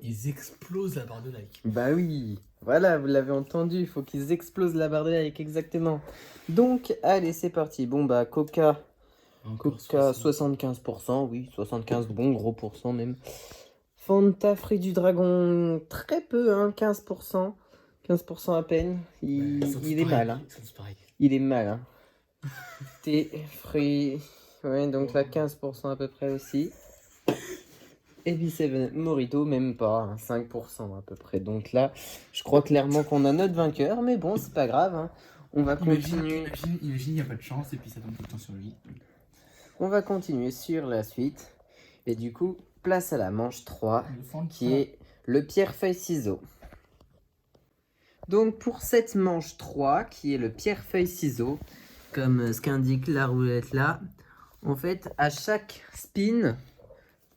ils explosent la barre de like. Bah oui, voilà, vous l'avez entendu, il faut qu'ils explosent la barre de like, exactement. Donc, allez, c'est parti. Bon, bah, Coca, Encore 75%, oui, 75, bon gros pourcent même. Fanta, fruit du dragon, très peu, hein, 15%. 15% à peine. Il est mal, hein. Il est mal, hein. Thé, fruits, ouais, donc là, 15% à peu près aussi. Et puis 7 Morito, même pas, hein, 5% à peu près. Donc là, je crois clairement qu'on a notre vainqueur, mais bon, c'est pas grave, hein. On va continuer. Imagine, il n'y a pas de chance et puis ça tombe tout le temps sur lui. On va continuer sur la suite. Et du coup, place à la manche 3, qui est le pierre-feuille-ciseau. Donc pour cette manche 3, qui est le pierre-feuille-ciseau, comme ce qu'indique la roulette là, en fait, à chaque spin,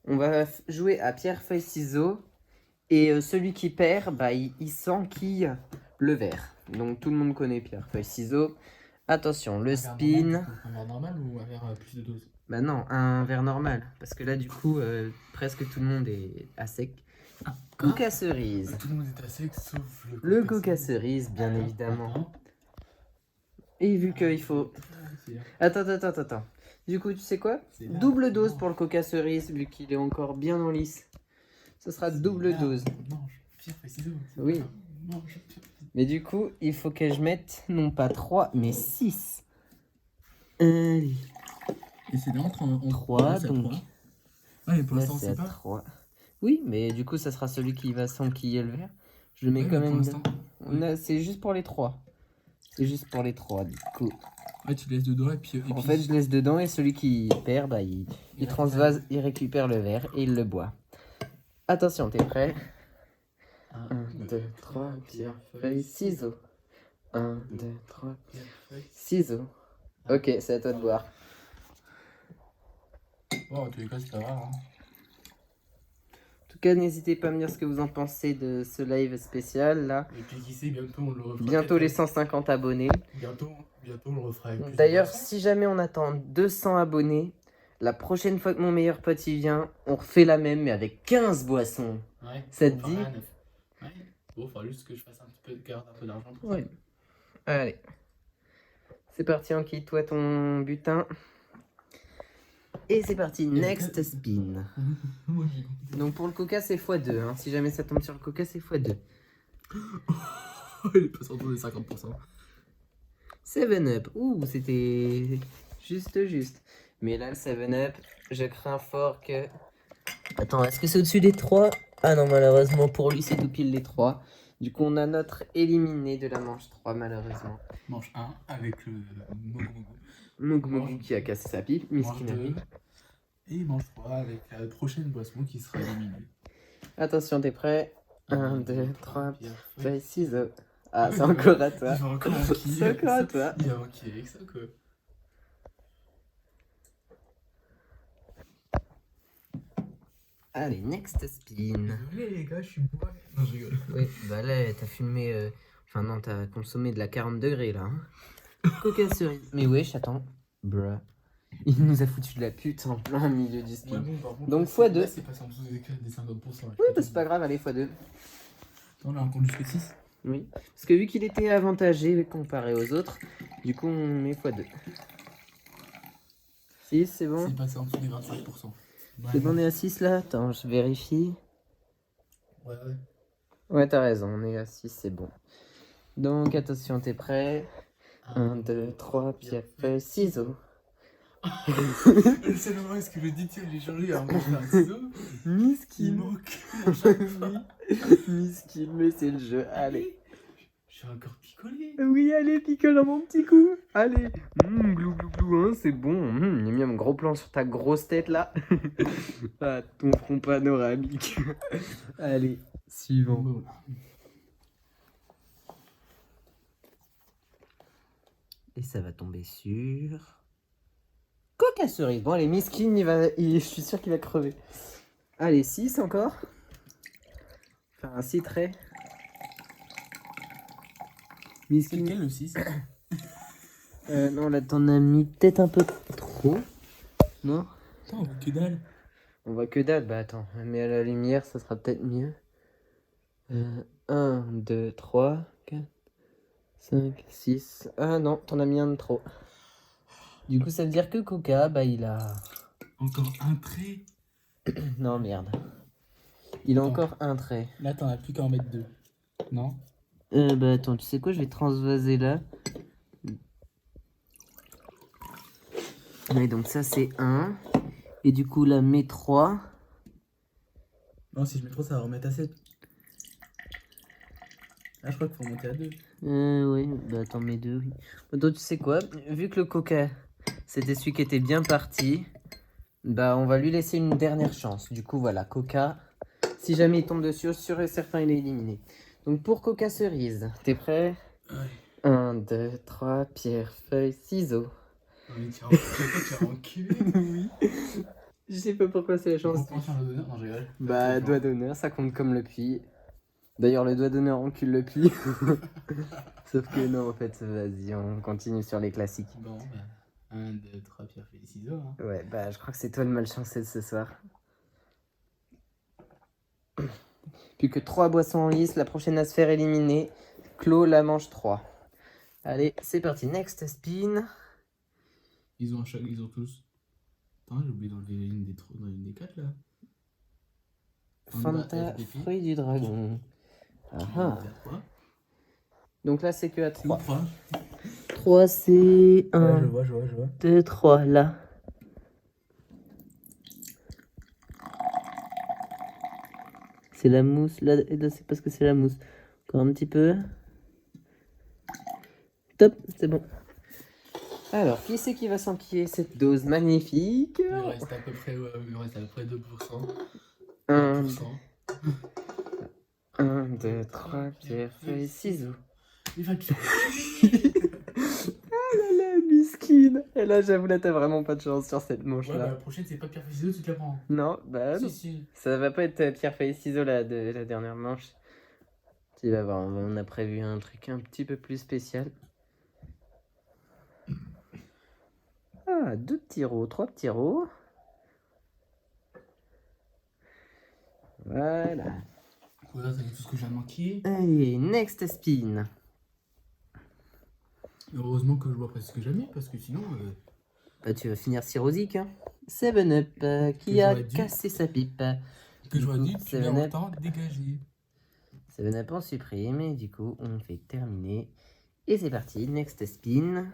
on va jouer à pierre-feuille-ciseau. Et celui qui perd, bah, il s'enquille le verre. Donc tout le monde connaît pierre-feuille-ciseau. Attention, le spin... Un verre normal ou un verre plus de dose? Bah non, un verre normal. Parce que là, du coup, presque tout le monde est à sec. Coca cerise. Tout le monde est à sec, sauf le coca cerise, bien évidemment. Et vu qu'il faut... Attends. Du coup, tu sais quoi? Double dose pour le coca cerise, vu qu'il est encore bien en lice. Ce sera double dose. Oui. Mais du coup, il faut que je mette non pas 3, mais 6. Allez. Et c'est là entre 3, donc. Ouais, mais pour là, l'instant, c'est c'est à pas. 3. Oui, mais du coup, ça sera celui qui va s'enquiller le verre. Je le mets quand même. C'est juste pour les 3. C'est juste pour les 3, du coup. Ouais, tu laisses dedans et puis. En fait, je laisse dedans et celui qui perd, bah, il transvase, il récupère le verre et il le boit. Attention, t'es prêt? 1, 2, 3, pierre, feuille, ciseaux. 1, 2, 3, pierre, feuille, ciseaux. Ok, c'est à toi de boire. Bon, en tous les cas, c'est pas grave. Hein. En tout cas, n'hésitez pas à me dire ce que vous en pensez de ce live spécial là. Et puis qui sait, bientôt on le refera. Bientôt les 150 abonnés. Bientôt on le refera. D'ailleurs, si jamais on attend 200 abonnés, la prochaine fois que mon meilleur pote y vient, on refait la même mais avec 15 boissons. Ouais, ça te dit? Ouais. Bon, il faudra juste que je fasse un petit peu de garde, un peu d'argent. Ouais. Allez. C'est parti, enquille toi ton butin. Et c'est parti, next spin. Donc pour le coca, c'est x2. Hein. Si jamais ça tombe sur le coca, c'est x2. Il est pas sorti des 50%. 7-Up. Ouh, c'était juste. Mais là, le 7-Up, je crains fort que... Attends, est-ce que c'est au-dessus des 3? Ah non, malheureusement, pour lui, c'est tout pile les 3. Du coup, on a notre éliminé de la manche 3, malheureusement. Manche 1 avec le Mougmougou qui a cassé sa pipe. Manche 2. Et manche 3 avec la prochaine boisson qui sera éliminée. Attention, t'es prêt? 1, 2, 3, feuille, ciseaux. Ah, c'est encore à toi. C'est encore à toi. Il a manqué avec ça, quoi. Allez, next spin. Désolé les gars, je suis bourré. Non, je rigole. Oui, bah là, t'as fumé... Enfin non, t'as consommé de la 40 degrés, là. Hein. Coca cerise. Mais wesh, attends. Bruh. Il nous a foutu de la pute en plein milieu du spin. Ouais, bon, donc x2. Là, c'est passé en dessous des 50%. Oui, bah c'est pas grave, allez, x2. Attends, là, on compte jusqu'à 6. Oui, parce que vu qu'il était avantagé comparé aux autres, du coup, on met x2. 6, c'est bon? C'est passé en dessous des 25%. C'est bon, on est à 6 là? Attends, je vérifie. Ouais. Ouais, t'as raison, on est à 6, c'est bon. Donc, attention, t'es prêt? 1, 2, 3, pierre, feuille, ciseaux. Le seul moment où est-ce que le dit, tiens, j'ai changé à un ciseau. Miskin. Il manque à chaque fois. Miskin, mais c'est le jeu, allez. Tu vas encore picoler. Oui, allez, picole un bon petit coup. Allez. Glou, glou, glou, hein, c'est bon. J'ai mis un gros plan sur ta grosse tête, là. Ah, ton front panoramique. Allez, suivant. Bon. Et ça va tomber sur... Coca cerise. Bon, allez, Miskin, je suis sûr qu'il va crever. Allez, 6 encore. Enfin, un 6 traits. C'est Miskin. lequel le 6? Non, là, t'en as mis peut-être un peu trop. Non? Attends, on voit que dalle. On voit que dalle. Bah, attends, mais à la lumière, ça sera peut-être mieux. 1, 2, 3, 4, 5, 6. Ah non, t'en as mis un de trop. Du coup, ça veut dire que Coca, bah, il a... Encore un trait. Non, merde. Il a Attends. encore un trait. Là, t'en as plus qu'à en mettre 2. Non? Bah, attends, tu sais quoi? Je vais transvaser là. Et donc, ça, c'est 1. Et du coup, là, mes 3. Non, si je mets 3, ça va remettre à 7. Ah, je crois qu'il faut monter à 2. Oui, bah, attends, mes 2, oui. Donc, tu sais quoi? Vu que le Coca, c'était celui qui était bien parti, bah, on va lui laisser une dernière chance. Du coup, voilà, Coca, si jamais il tombe dessus, sûr et certain, il est éliminé. Donc, pour Coca cerise, t'es prêt? Ouais. 1, 2, 3, pierre, feuille, ciseaux. Mais tu as enculé. Oui. Je sais pas pourquoi c'est la chance. On pense sur le d'honneur. Non, je rigole. Bah, doigt d'honneur, ça compte comme le puits. D'ailleurs, le doigt d'honneur encule le puits. Sauf que non, en fait, vas-y, on continue sur les classiques. Bon, bah, 1, 2, 3, pierre, feuille, ciseaux. Hein. Ouais, bah, je crois que c'est toi le malchanceux de ce soir. Plus que 3 boissons en lice, la prochaine à se faire éliminer. Clos la manche 3. Allez, c'est parti. Next spin. Ils ont tous. Attends, j'ai oublié d'enlever une des 3 dans une des 4 là. Fanta, fruit du dragon. Ah. Donc là, c'est que à 3. 3, c'est 1, je vois. 2, 3, là. C'est la mousse. Là, c'est parce que c'est la mousse. Encore un petit peu. Top, c'est bon. Alors, qui c'est qui va s'enquiller cette dose magnifique? Il reste à peu près 2%. 1, 2, 3, pierre, feuille, ciseaux. Il va tuer. Ah là là, misquine. Et là, j'avoue, là, t'as vraiment pas de chance sur cette Ouais, manche-là. bah la prochaine, c'est pas pierre, feuille, ciseaux, tu te la prends. Non, bah non. Si. Ça va pas être pierre, feuille, ciseaux, là, de la dernière manche. Tu vas voir, on a prévu un truc un petit peu plus spécial. Ah, 2 petits rots, 3 petits rots. Voilà. Voilà, c'est tout ce que j'ai manqué. Allez, next spin. Heureusement que je vois presque jamais, parce que sinon. Bah, tu vas finir cirrhosique, hein. 7-Up qui a cassé sa pipe. Que j'aurais dit, tu l'as longtemps dégagé. 7-Up on supprime, et du coup, on fait terminer. Et c'est parti, next spin.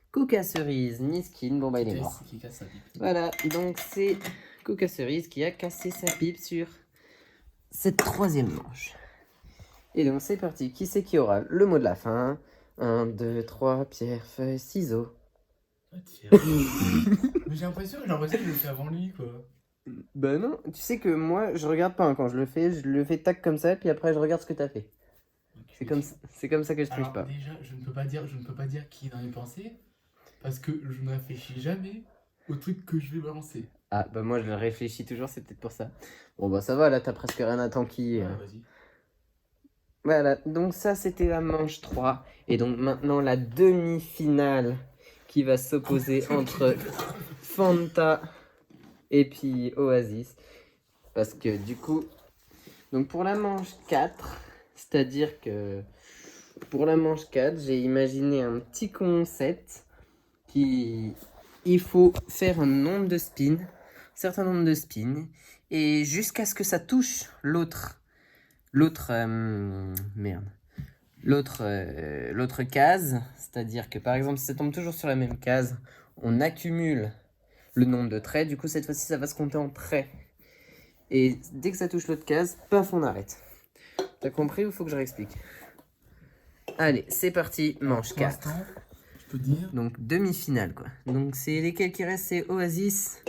Coca cerise, miskin, bon bah il est mort. Qui casse sa pipe. Voilà, donc c'est Coca cerise qui a cassé sa pipe sur cette 3e manche. Et donc c'est parti, qui c'est qui aura le mot de la fin? 1, 2, 3, pierre, feuille, ciseaux. Mais j'ai l'impression que je le fais avant lui, quoi. Bah non, tu sais que moi je regarde pas hein, quand je le fais tac comme ça, puis après je regarde ce que t'as fait. Okay. C'est comme ça que je triche pas. Déjà, je ne peux pas dire qui est dans mes pensées, parce que je ne réfléchis jamais au truc que je vais balancer. Ah bah moi je réfléchis toujours, c'est peut-être pour ça. Bon bah ça va, là t'as presque rien à t'enquiller. Ouais, vas-y. Voilà, donc ça c'était la manche 3. Et donc maintenant la demi-finale qui va s'opposer entre Fanta et puis Oasis. Parce que du coup, donc pour la manche 4, c'est-à-dire que pour la manche 4, j'ai imaginé un petit concept qui... Il faut faire un nombre de spins, certain nombre de spins, et jusqu'à ce que ça touche l'autre case, c'est-à-dire que par exemple si ça tombe toujours sur la même case, on accumule le nombre de traits, du coup cette fois-ci ça va se compter en traits. Et dès que ça touche l'autre case, paf, on arrête. T'as compris ou faut que je réexplique? Allez, c'est parti, manche Pour 4. l'instant, je peux dire. Donc demi-finale quoi. Donc c'est lesquels qui restent, c'est Oasis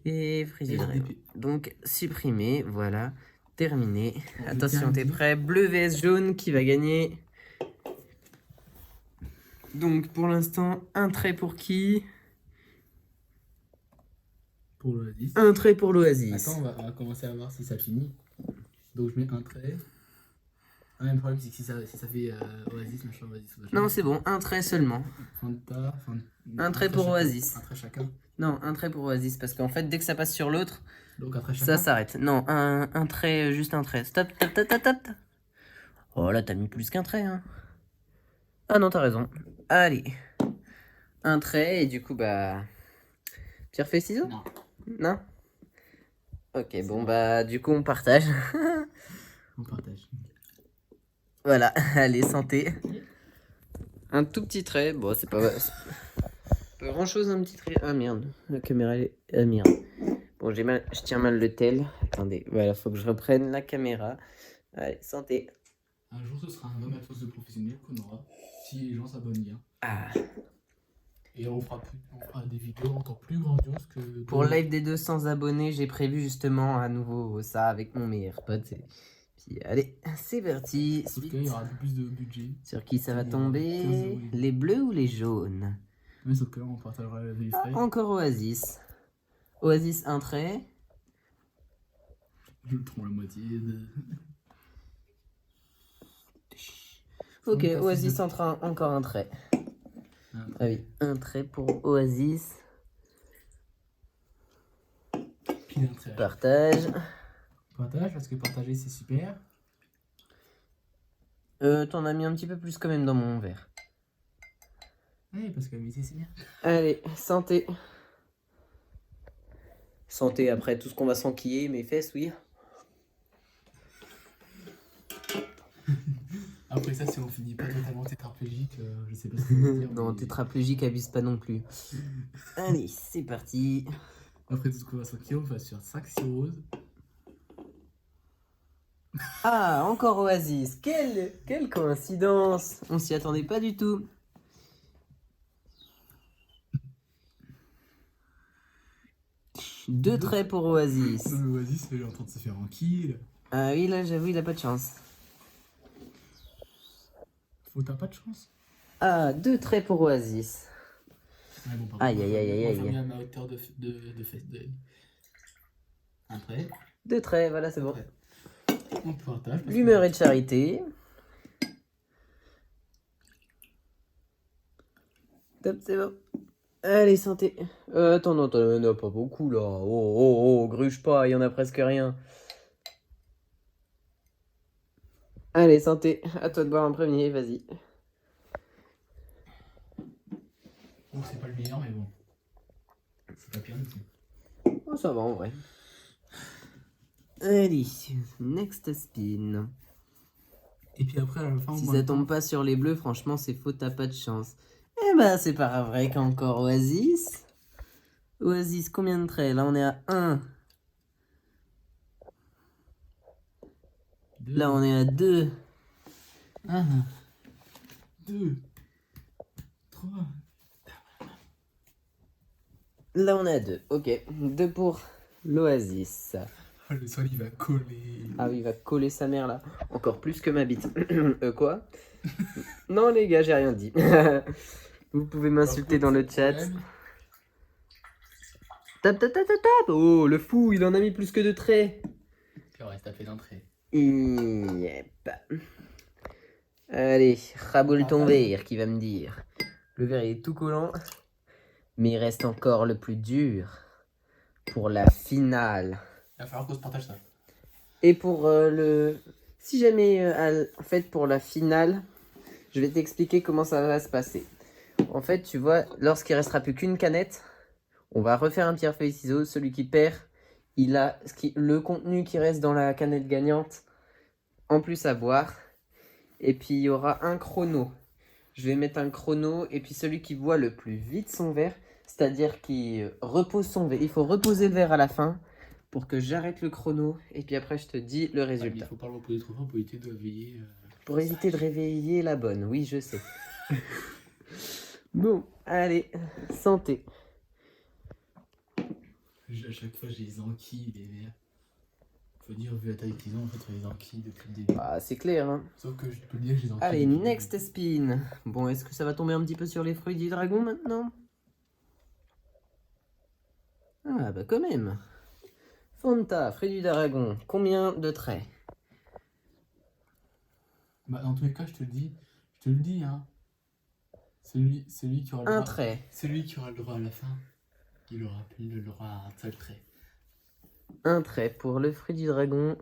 et Freezy Drive. SDP. Donc supprimer, voilà, terminé. Bon, Attention, t'es dit. prêt? Bleu vs jaune, qui va gagner? Donc pour l'instant, un trait pour qui? Pour l'Oasis. Un trait pour l'Oasis. Attends, on va commencer à voir si ça finit. Donc je mets un trait. Ah, le problème c'est que si ça fait Oasis, machin, Oasis, machin. Non, c'est bon, un trait seulement. Fanta, Un trait pour chacun. Oasis. Un trait chacun. Non, un trait pour Oasis, parce qu'en fait, dès que ça passe sur l'autre, Donc un trait chacun. ça s'arrête. Non, un trait, juste un trait. Stop, stop, stop, stop, stop. Oh là, t'as mis plus qu'un trait, hein. Ah non, t'as raison. Allez. Un trait, et du coup, bah... Pierre, feuille, ciseaux? Non. Non? Ok, bon, bah, du coup, on partage. On partage. Voilà, allez, santé. Un tout petit trait, bon, c'est pas grand chose, un petit trait. Ah merde, la caméra elle est. Ah merde. Bon, je tiens mal le tel. Attendez, voilà, faut que je reprenne la caméra. Allez, santé. Un jour, ce sera un vrai matos de professionnel qu'on aura si les gens s'abonnent bien. Ah. Et on fera des vidéos encore plus grandioses que. Pour le live des 200 abonnés, j'ai prévu justement à nouveau ça avec mon meilleur pote. Puis allez, c'est parti. Sauf qu'il y aura plus de budget. Sur qui ça va Il y aura 15 tomber? euros. Les bleus ou les jaunes? Mais sauf que là, on partagera les frais. Encore Oasis. Oasis, un trait. Je prends la moitié de. Ok, Oasis encore un trait. Ah oui, un trait pour Oasis. Puis un trait. Partage. Partage, parce que partager c'est super. T'en as mis un petit peu plus quand même dans mon verre. Oui, parce que c'est bien. Allez, santé. Santé après tout ce qu'on va s'enquiller, mes fesses, oui. Après ça, si on finit pas totalement tétraplégique, je sais pas ce que ça veut dire. Non, mais... tétraplégique, abuse pas non plus. Allez, c'est parti. Après tout ce qu'on va s'enquiller, on va sur 5 cirrhoses. Ah, encore Oasis. Quelle coïncidence. On s'y attendait pas du tout. Deux traits pour Oasis. Oasis, il est en train de se faire en kill. Ah oui, là, j'avoue, il a pas de chance. T'as pas de chance. Ah, deux traits pour Oasis. Ouais, bon, Aïe, aïe, aïe, aïe, aïe. On va à ma hauteur de fesse de... Un trait. Deux traits, voilà, c'est bon. On partage. L'humeur et de charité. Top, c'est bon. Allez, santé. Attends, non, t'en as pas beaucoup là. Oh, gruge pas, il y en a presque rien. Allez, santé. À toi de boire en premier, vas-y. Bon, c'est pas le meilleur, mais bon. C'est pas pire du tout. Oh, ça va en vrai. Allez, next spin. Et puis après, à la fin, Si ça tombe pas sur les bleus, franchement, c'est faux, t'as pas de chance. Eh ben, c'est pas vrai qu'encore Oasis. Oasis, combien de traits? Là, on est à 1. Là, on est à 2. 1, 2, 3. Là, on est à 2. Ok, 2 pour l'Oasis. Oh, le sol, il va coller. Ah oui, il va coller sa mère là. Encore plus que ma bite. Quoi? Non, les gars, j'ai rien dit. Vous pouvez m'insulter dans le chat. Tap, tap, tap, tap, tap. Oh, le fou, il en a mis plus que 2 traits. Puis on reste à fait d'un trait. Yep. Allez, raboule ton verre, qui va me dire. Le verre il est tout collant, mais il reste encore le plus dur pour la finale. Il va falloir qu'on se partage ça. Et pour le... Si jamais, en fait, pour la finale, je vais t'expliquer comment ça va se passer. En fait, tu vois, lorsqu'il restera plus qu'une canette, on va refaire un pierre-feuille-ciseaux. Celui qui perd, il a le contenu qui reste dans la canette gagnante, en plus à boire. Et puis, il y aura un chrono. Je vais mettre un chrono, et puis celui qui boit le plus vite son verre, c'est-à-dire qui repose son verre. Il faut reposer le verre à la fin, pour que j'arrête le chrono. Et puis après, je te dis le Ah, mais il résultat. faut pas le reposer trop fort pour éviter de veiller. Pour éviter de réveiller la bonne. Oui, je sais. Bon, allez, santé. À chaque fois, j'ai les enquilles, les verres. Faut dire, vu la taille qu'ils ont, en fait, il y a les enquilles depuis le début. Ah, c'est clair, hein. Sauf que je peux dire que j'ai les enquilles. Allez, depuis le next début. spin. Bon, est-ce que ça va tomber un petit peu sur les fruits du dragon maintenant? Ah, bah quand même. Fanta, fruits du dragon. Combien de traits? Bah, dans tous les cas, je te le dis, hein. Celui qui aura le Un droit. trait. Celui qui aura le droit à la fin, il aura un seul trait. Un trait pour le fruit du dragon.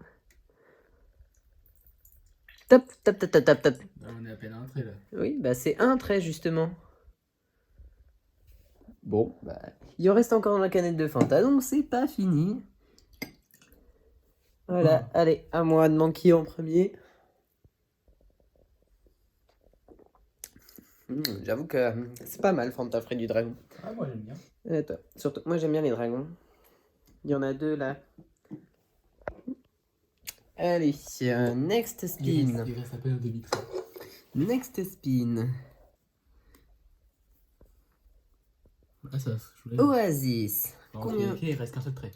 Top, top, top, top, top, top. Là, on est à peine à un trait, là. Oui, bah c'est un trait justement. Bon, bah il en reste encore dans la canette de Fanta, donc c'est pas fini. Voilà, allez, à moi de manquer en premier. J'avoue que c'est pas mal Fanta fruit du dragon. Ah, moi, j'aime bien. Et toi, surtout, moi j'aime bien les dragons. Il y en a deux là. Allez, next spin. Il reste à peine un demi-trait. Next spin. Ah, ça, je voulais. Oasis. Alors, Combien, ok, il reste qu'un seul trait.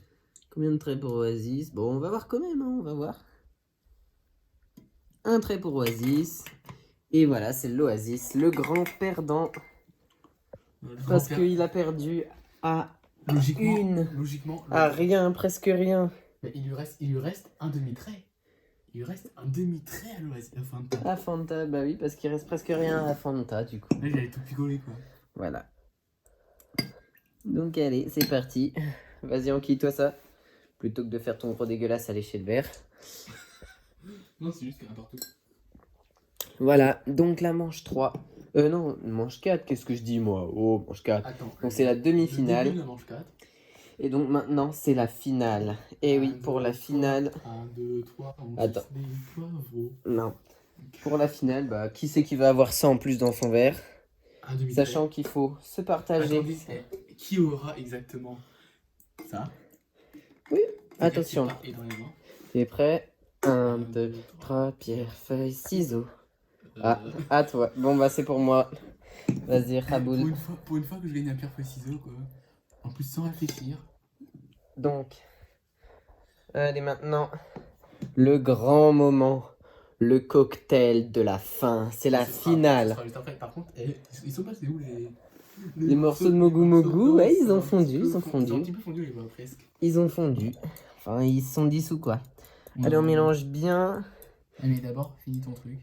combien de traits pour Oasis? Bon, on va voir quand même, hein, on va voir. Un trait pour Oasis. Et voilà, c'est l'Oasis, le grand perdant. Parce qu'il a perdu à Logiquement. à rien, presque rien. Mais il lui reste un demi-trait. Il lui reste un demi-trait à l'Oasis. À Fanta. À Fanta, bah oui, parce qu'il reste presque rien à Fanta du coup. Là, j'allais tout picoler, quoi. Voilà. Donc allez, c'est parti. Vas-y, enquille-toi ça. Plutôt que de faire ton gros dégueulasse à lécher le verre. Non, c'est juste que n'importe où. Voilà, donc la manche 3. Non, manche 4, qu'est-ce que je dis moi? Oh, manche 4. Attends. Donc c'est la Le demi-finale. début de la manche 4. Et donc maintenant, c'est la finale. Et oui, pour la finale... 1, 2, 3, on Attends. suce des poivrons. Non. Pour la finale, bah, qui c'est qui va avoir ça en plus dans son verre? Un demi-trait. Sachant qu'il faut se partager. Attendez, qui aura exactement ça? Oui, C'est-à-dire attention. que c'est pas énormément. T'es prêt? 1, 2, 3, pierre, feuille, ciseaux. Ah, à toi. Bon, bah, c'est pour moi. Vas-y, Raboul. Pour une fois que je gagne un pierre feuille ciseaux, quoi. En plus, sans réfléchir. Donc, allez, maintenant, le grand moment. Le cocktail de la fin. C'est la Ce sera finale. juste après. Par contre, ils sont passés où Les morceaux de Mogu Mogu, ouais, ils ont fondu, Ils ont un fondu. petit peu fondu, les voix, presque. Ils ont fondu. Enfin, ils se sont dissous, quoi. Ouais. Allez, on mélange bien. Ah, mais d'abord, finis ton truc.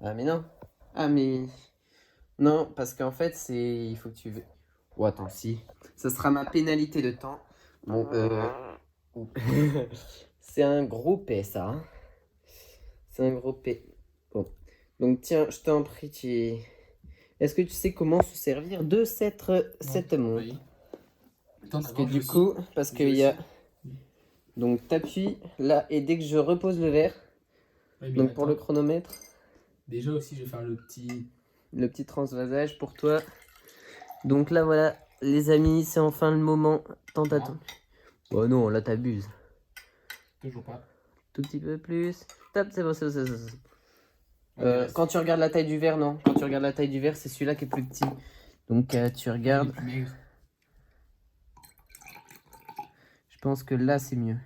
Ah, mais non. Ah, mais... Non, parce qu'en fait, c'est... Il faut que tu... Oh, attends, si. Ça sera ma pénalité de temps. Bon, c'est un gros P, ça. Hein. C'est un gros P. Bon. Donc, tiens, je t'en prie, Est-ce que tu sais comment se servir de cette montre? Oui. Attends, Parce que du coup, parce qu'il y a... Donc, t'appuies là, et dès que je repose le verre, Oui, mais donc pour le attends. chronomètre, Déjà aussi, je vais faire le petit transvasage pour toi. Donc là, voilà, les amis, c'est enfin le moment tant attendu. Oh non, là, t'abuses. Toujours pas. Tout petit peu plus. Top, c'est bon, c'est bon, c'est bon, c'est bon. Ouais, Quand tu regardes la taille du verre, non. Quand tu regardes la taille du verre, c'est celui-là qui est plus petit. Donc, tu regardes. plus maigre. Je pense que là, c'est mieux.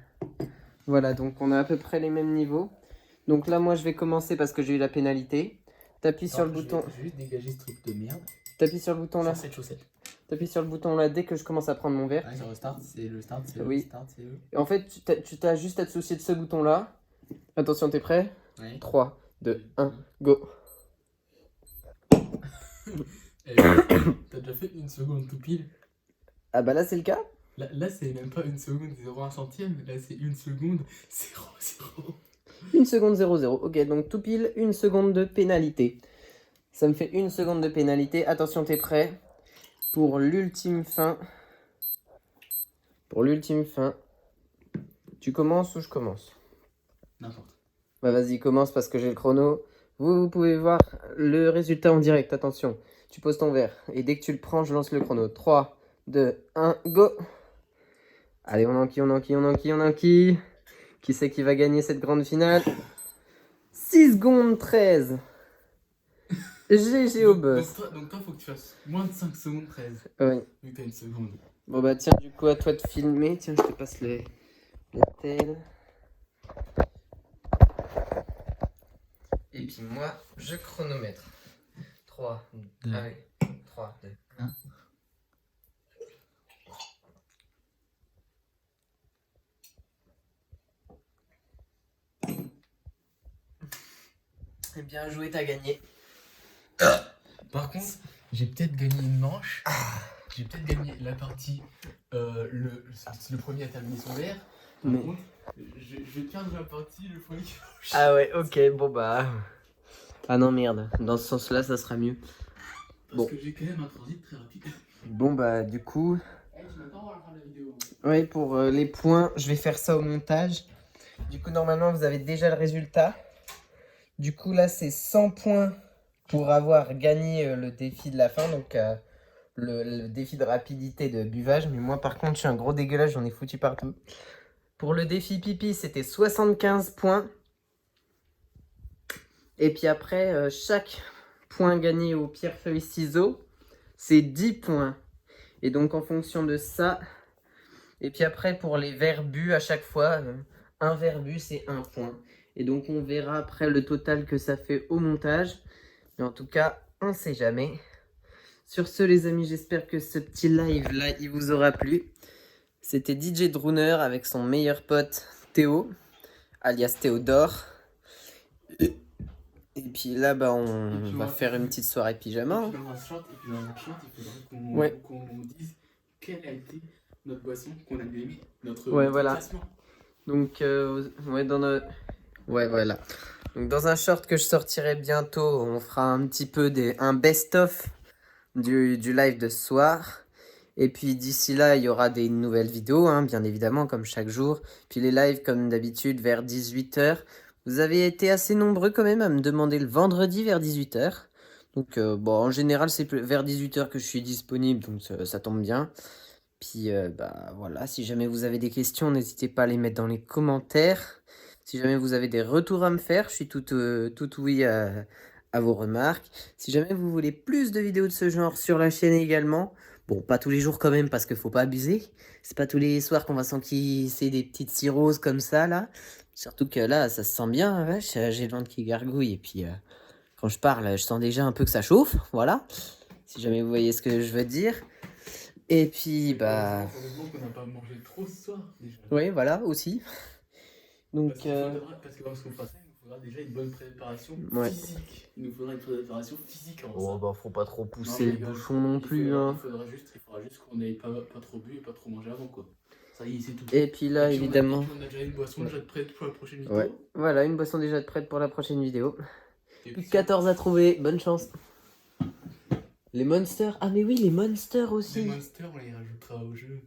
Voilà, donc on a à peu près les mêmes niveaux. Donc là, moi, je vais commencer parce que j'ai eu la pénalité. T'appuies sur le bouton. Je vais juste dégager ce truc de merde. T'appuies sur le bouton là. Sur cette chaussette. T'appuies sur le bouton là dès que je commence à prendre mon verre. Ouais, sur le start, c'est le start, c'est Oui. le start, c'est le. Et en fait, tu t'as juste à te soucier de ce bouton là. Attention, t'es prêt? Ouais. 3, 2, 1, go. T'as déjà fait une seconde tout pile. Ah bah là, c'est le cas. Là c'est même pas une seconde 0,1 centième. Là, c'est une seconde 0,0. 1 seconde 0,0. Ok, donc tout pile, 1 seconde de pénalité. Ça me fait 1 seconde de pénalité. Attention, t'es prêt? Pour l'ultime fin. Pour l'ultime fin. Tu commences ou je commence? N'importe. Bah vas-y, commence parce que j'ai le chrono. Vous pouvez voir le résultat en direct. Attention, tu poses ton verre. Et dès que tu le prends, je lance le chrono. 3, 2, 1, go. Allez, on enquille. Qui c'est qui va gagner cette grande finale? 6 secondes 13. GG au boss. Donc toi, faut que tu fasses moins de 5 secondes 13. Oui. Vu que t'as une seconde. Bon bah tiens, du coup à toi de filmer. Tiens, je te passe les tels. Et puis moi, je chronomètre. 3, 2, 3, 2, 1. Eh bien joué, t'as gagné. Par contre, j'ai peut-être gagné une manche. J'ai peut-être gagné la partie. Le premier à terminer son verre. Par contre, je vais perdre la partie le premier qui va. Ah ouais, ok, bon bah. Ah non, merde. Dans ce sens-là, ça sera mieux. Parce que j'ai quand même un transit très rapide. Bon bah, du coup. Je m'attends à la vidéo. Oui, pour les points, je vais faire ça au montage. Du coup, normalement, vous avez déjà le résultat. Du coup, là, c'est 100 points pour avoir gagné le défi de la fin. Donc, le défi de rapidité de buvage. Mais moi, par contre, je suis un gros dégueulasse, j'en ai foutu partout. Pour le défi pipi, c'était 75 points. Et puis après, chaque point gagné au pierre-feuille-ciseaux, c'est 10 points. Et donc, en fonction de ça... Et puis après, pour les verres bu, à chaque fois, un verre bu, c'est 1 point. Et donc, on verra après le total que ça fait au montage. Mais en tout cas, on ne sait jamais. Sur ce, les amis, j'espère que ce petit live-là, il vous aura plu. C'était DJ Drooner avec son meilleur pote Théo, alias Théodore. Et puis là, bah, on va faire une petite soirée pyjama. Et puis dans un short, il faudrait qu'on dise quelle a été notre boisson qu'on a aimé, notre voilà. classement. Donc, voilà. Donc, dans un short que je sortirai bientôt, on fera un petit peu un best-of du live de ce soir. Et puis d'ici là, il y aura des nouvelles vidéos, hein, bien évidemment, comme chaque jour. Puis les lives, comme d'habitude, vers 18h. Vous avez été assez nombreux quand même à me demander le vendredi vers 18h. Donc, bon, en général, c'est vers 18h que je suis disponible, donc ça tombe bien. Puis, bah voilà, si jamais vous avez des questions, n'hésitez pas à les mettre dans les commentaires. Si jamais vous avez des retours à me faire, je suis tout oui à vos remarques. Si jamais vous voulez plus de vidéos de ce genre sur la chaîne également, bon, pas tous les jours quand même parce qu'il faut pas abuser. C'est pas tous les soirs qu'on va s'enquisser des petites cirrhoses comme ça, là. Surtout que là, ça se sent bien, vache, j'ai le ventre qui gargouille. Et puis, quand je parle, je sens déjà un peu que ça chauffe, voilà. Si jamais vous voyez ce que je veux dire. Et puis, bah... Heureusement qu'on n'a pas mangé trop ce soir, déjà. Oui, voilà, aussi. Donc, parce que lorsqu'on fera ça, il nous faudra déjà une bonne préparation physique. Il nous faudra une préparation physique avant ça. Bah, faut pas trop pousser le bouchon non plus, Il hein. faudra juste qu'on n'ait pas trop bu et pas trop mangé avant, quoi. Ça y est, c'est tout. Et puis là, évidemment... On a déjà une boisson déjà prête pour la prochaine vidéo. Ouais, voilà, une boisson déjà prête pour la prochaine vidéo. Plus que 14 à trouver, bonne chance. Les monsters, ah mais oui, les monsters aussi. Les monsters, on les rajoutera au jeu.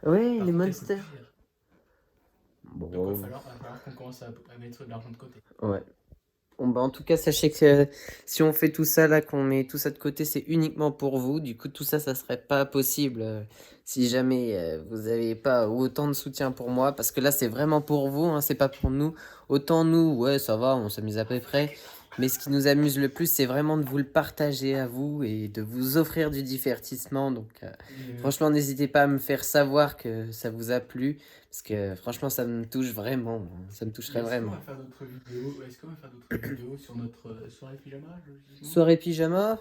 Ouais, les monsters. Bon. Donc il va falloir qu'on commence à mettre de l'argent de côté. Ouais. Bon, bah en tout cas, sachez que si on fait tout ça là, qu'on met tout ça de côté, c'est uniquement pour vous. Du coup, tout ça, ça serait pas possible si jamais vous avez pas autant de soutien pour moi. Parce que là, c'est vraiment pour vous, hein, c'est pas pour nous. Autant nous, ouais, ça va, on s'amuse à peu près. Mais ce qui nous amuse le plus, c'est vraiment de vous le partager à vous et de vous offrir du divertissement. Donc, franchement, n'hésitez pas à me faire savoir que ça vous a plu. Parce que franchement, ça me touche vraiment. Ça me toucherait vraiment. Est-ce qu'on va faire d'autres vidéos sur notre soirée pyjama, logiquement ? Soirée pyjama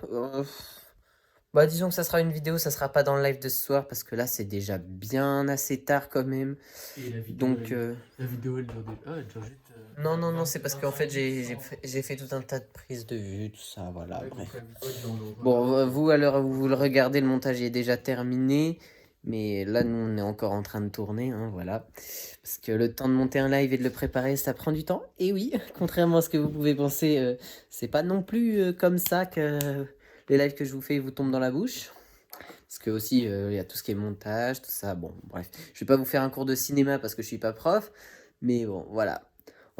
bah disons que ça sera une vidéo, ça sera pas dans le live de ce soir parce que là c'est déjà bien assez tard quand même. Et la vidéo, donc la vidéo elle dure juste... Non, c'est parce qu'en fait j'ai fait tout un tas de prises de vue, tout ça, voilà, bref. Bon, vous à l'heure où vous le regardez, le montage est déjà terminé. Mais là, nous, on est encore en train de tourner, hein, voilà. Parce que le temps de monter un live et de le préparer, ça prend du temps. Et oui, contrairement à ce que vous pouvez penser, c'est pas non plus comme ça que les lives que je vous fais vous tombent dans la bouche. Parce que aussi, il y a tout ce qui est montage, tout ça. Bon, bref. Je vais pas vous faire un cours de cinéma parce que je suis pas prof. Mais bon, voilà.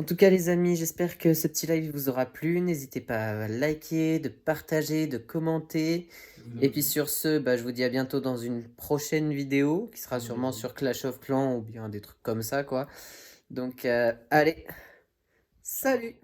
En tout cas, les amis, j'espère que ce petit live vous aura plu. N'hésitez pas à liker, de partager, de commenter. Et puis sur ce, bah, je vous dis à bientôt dans une prochaine vidéo qui sera sûrement sur Clash of Clans ou bien des trucs comme ça, quoi. Donc, allez, salut!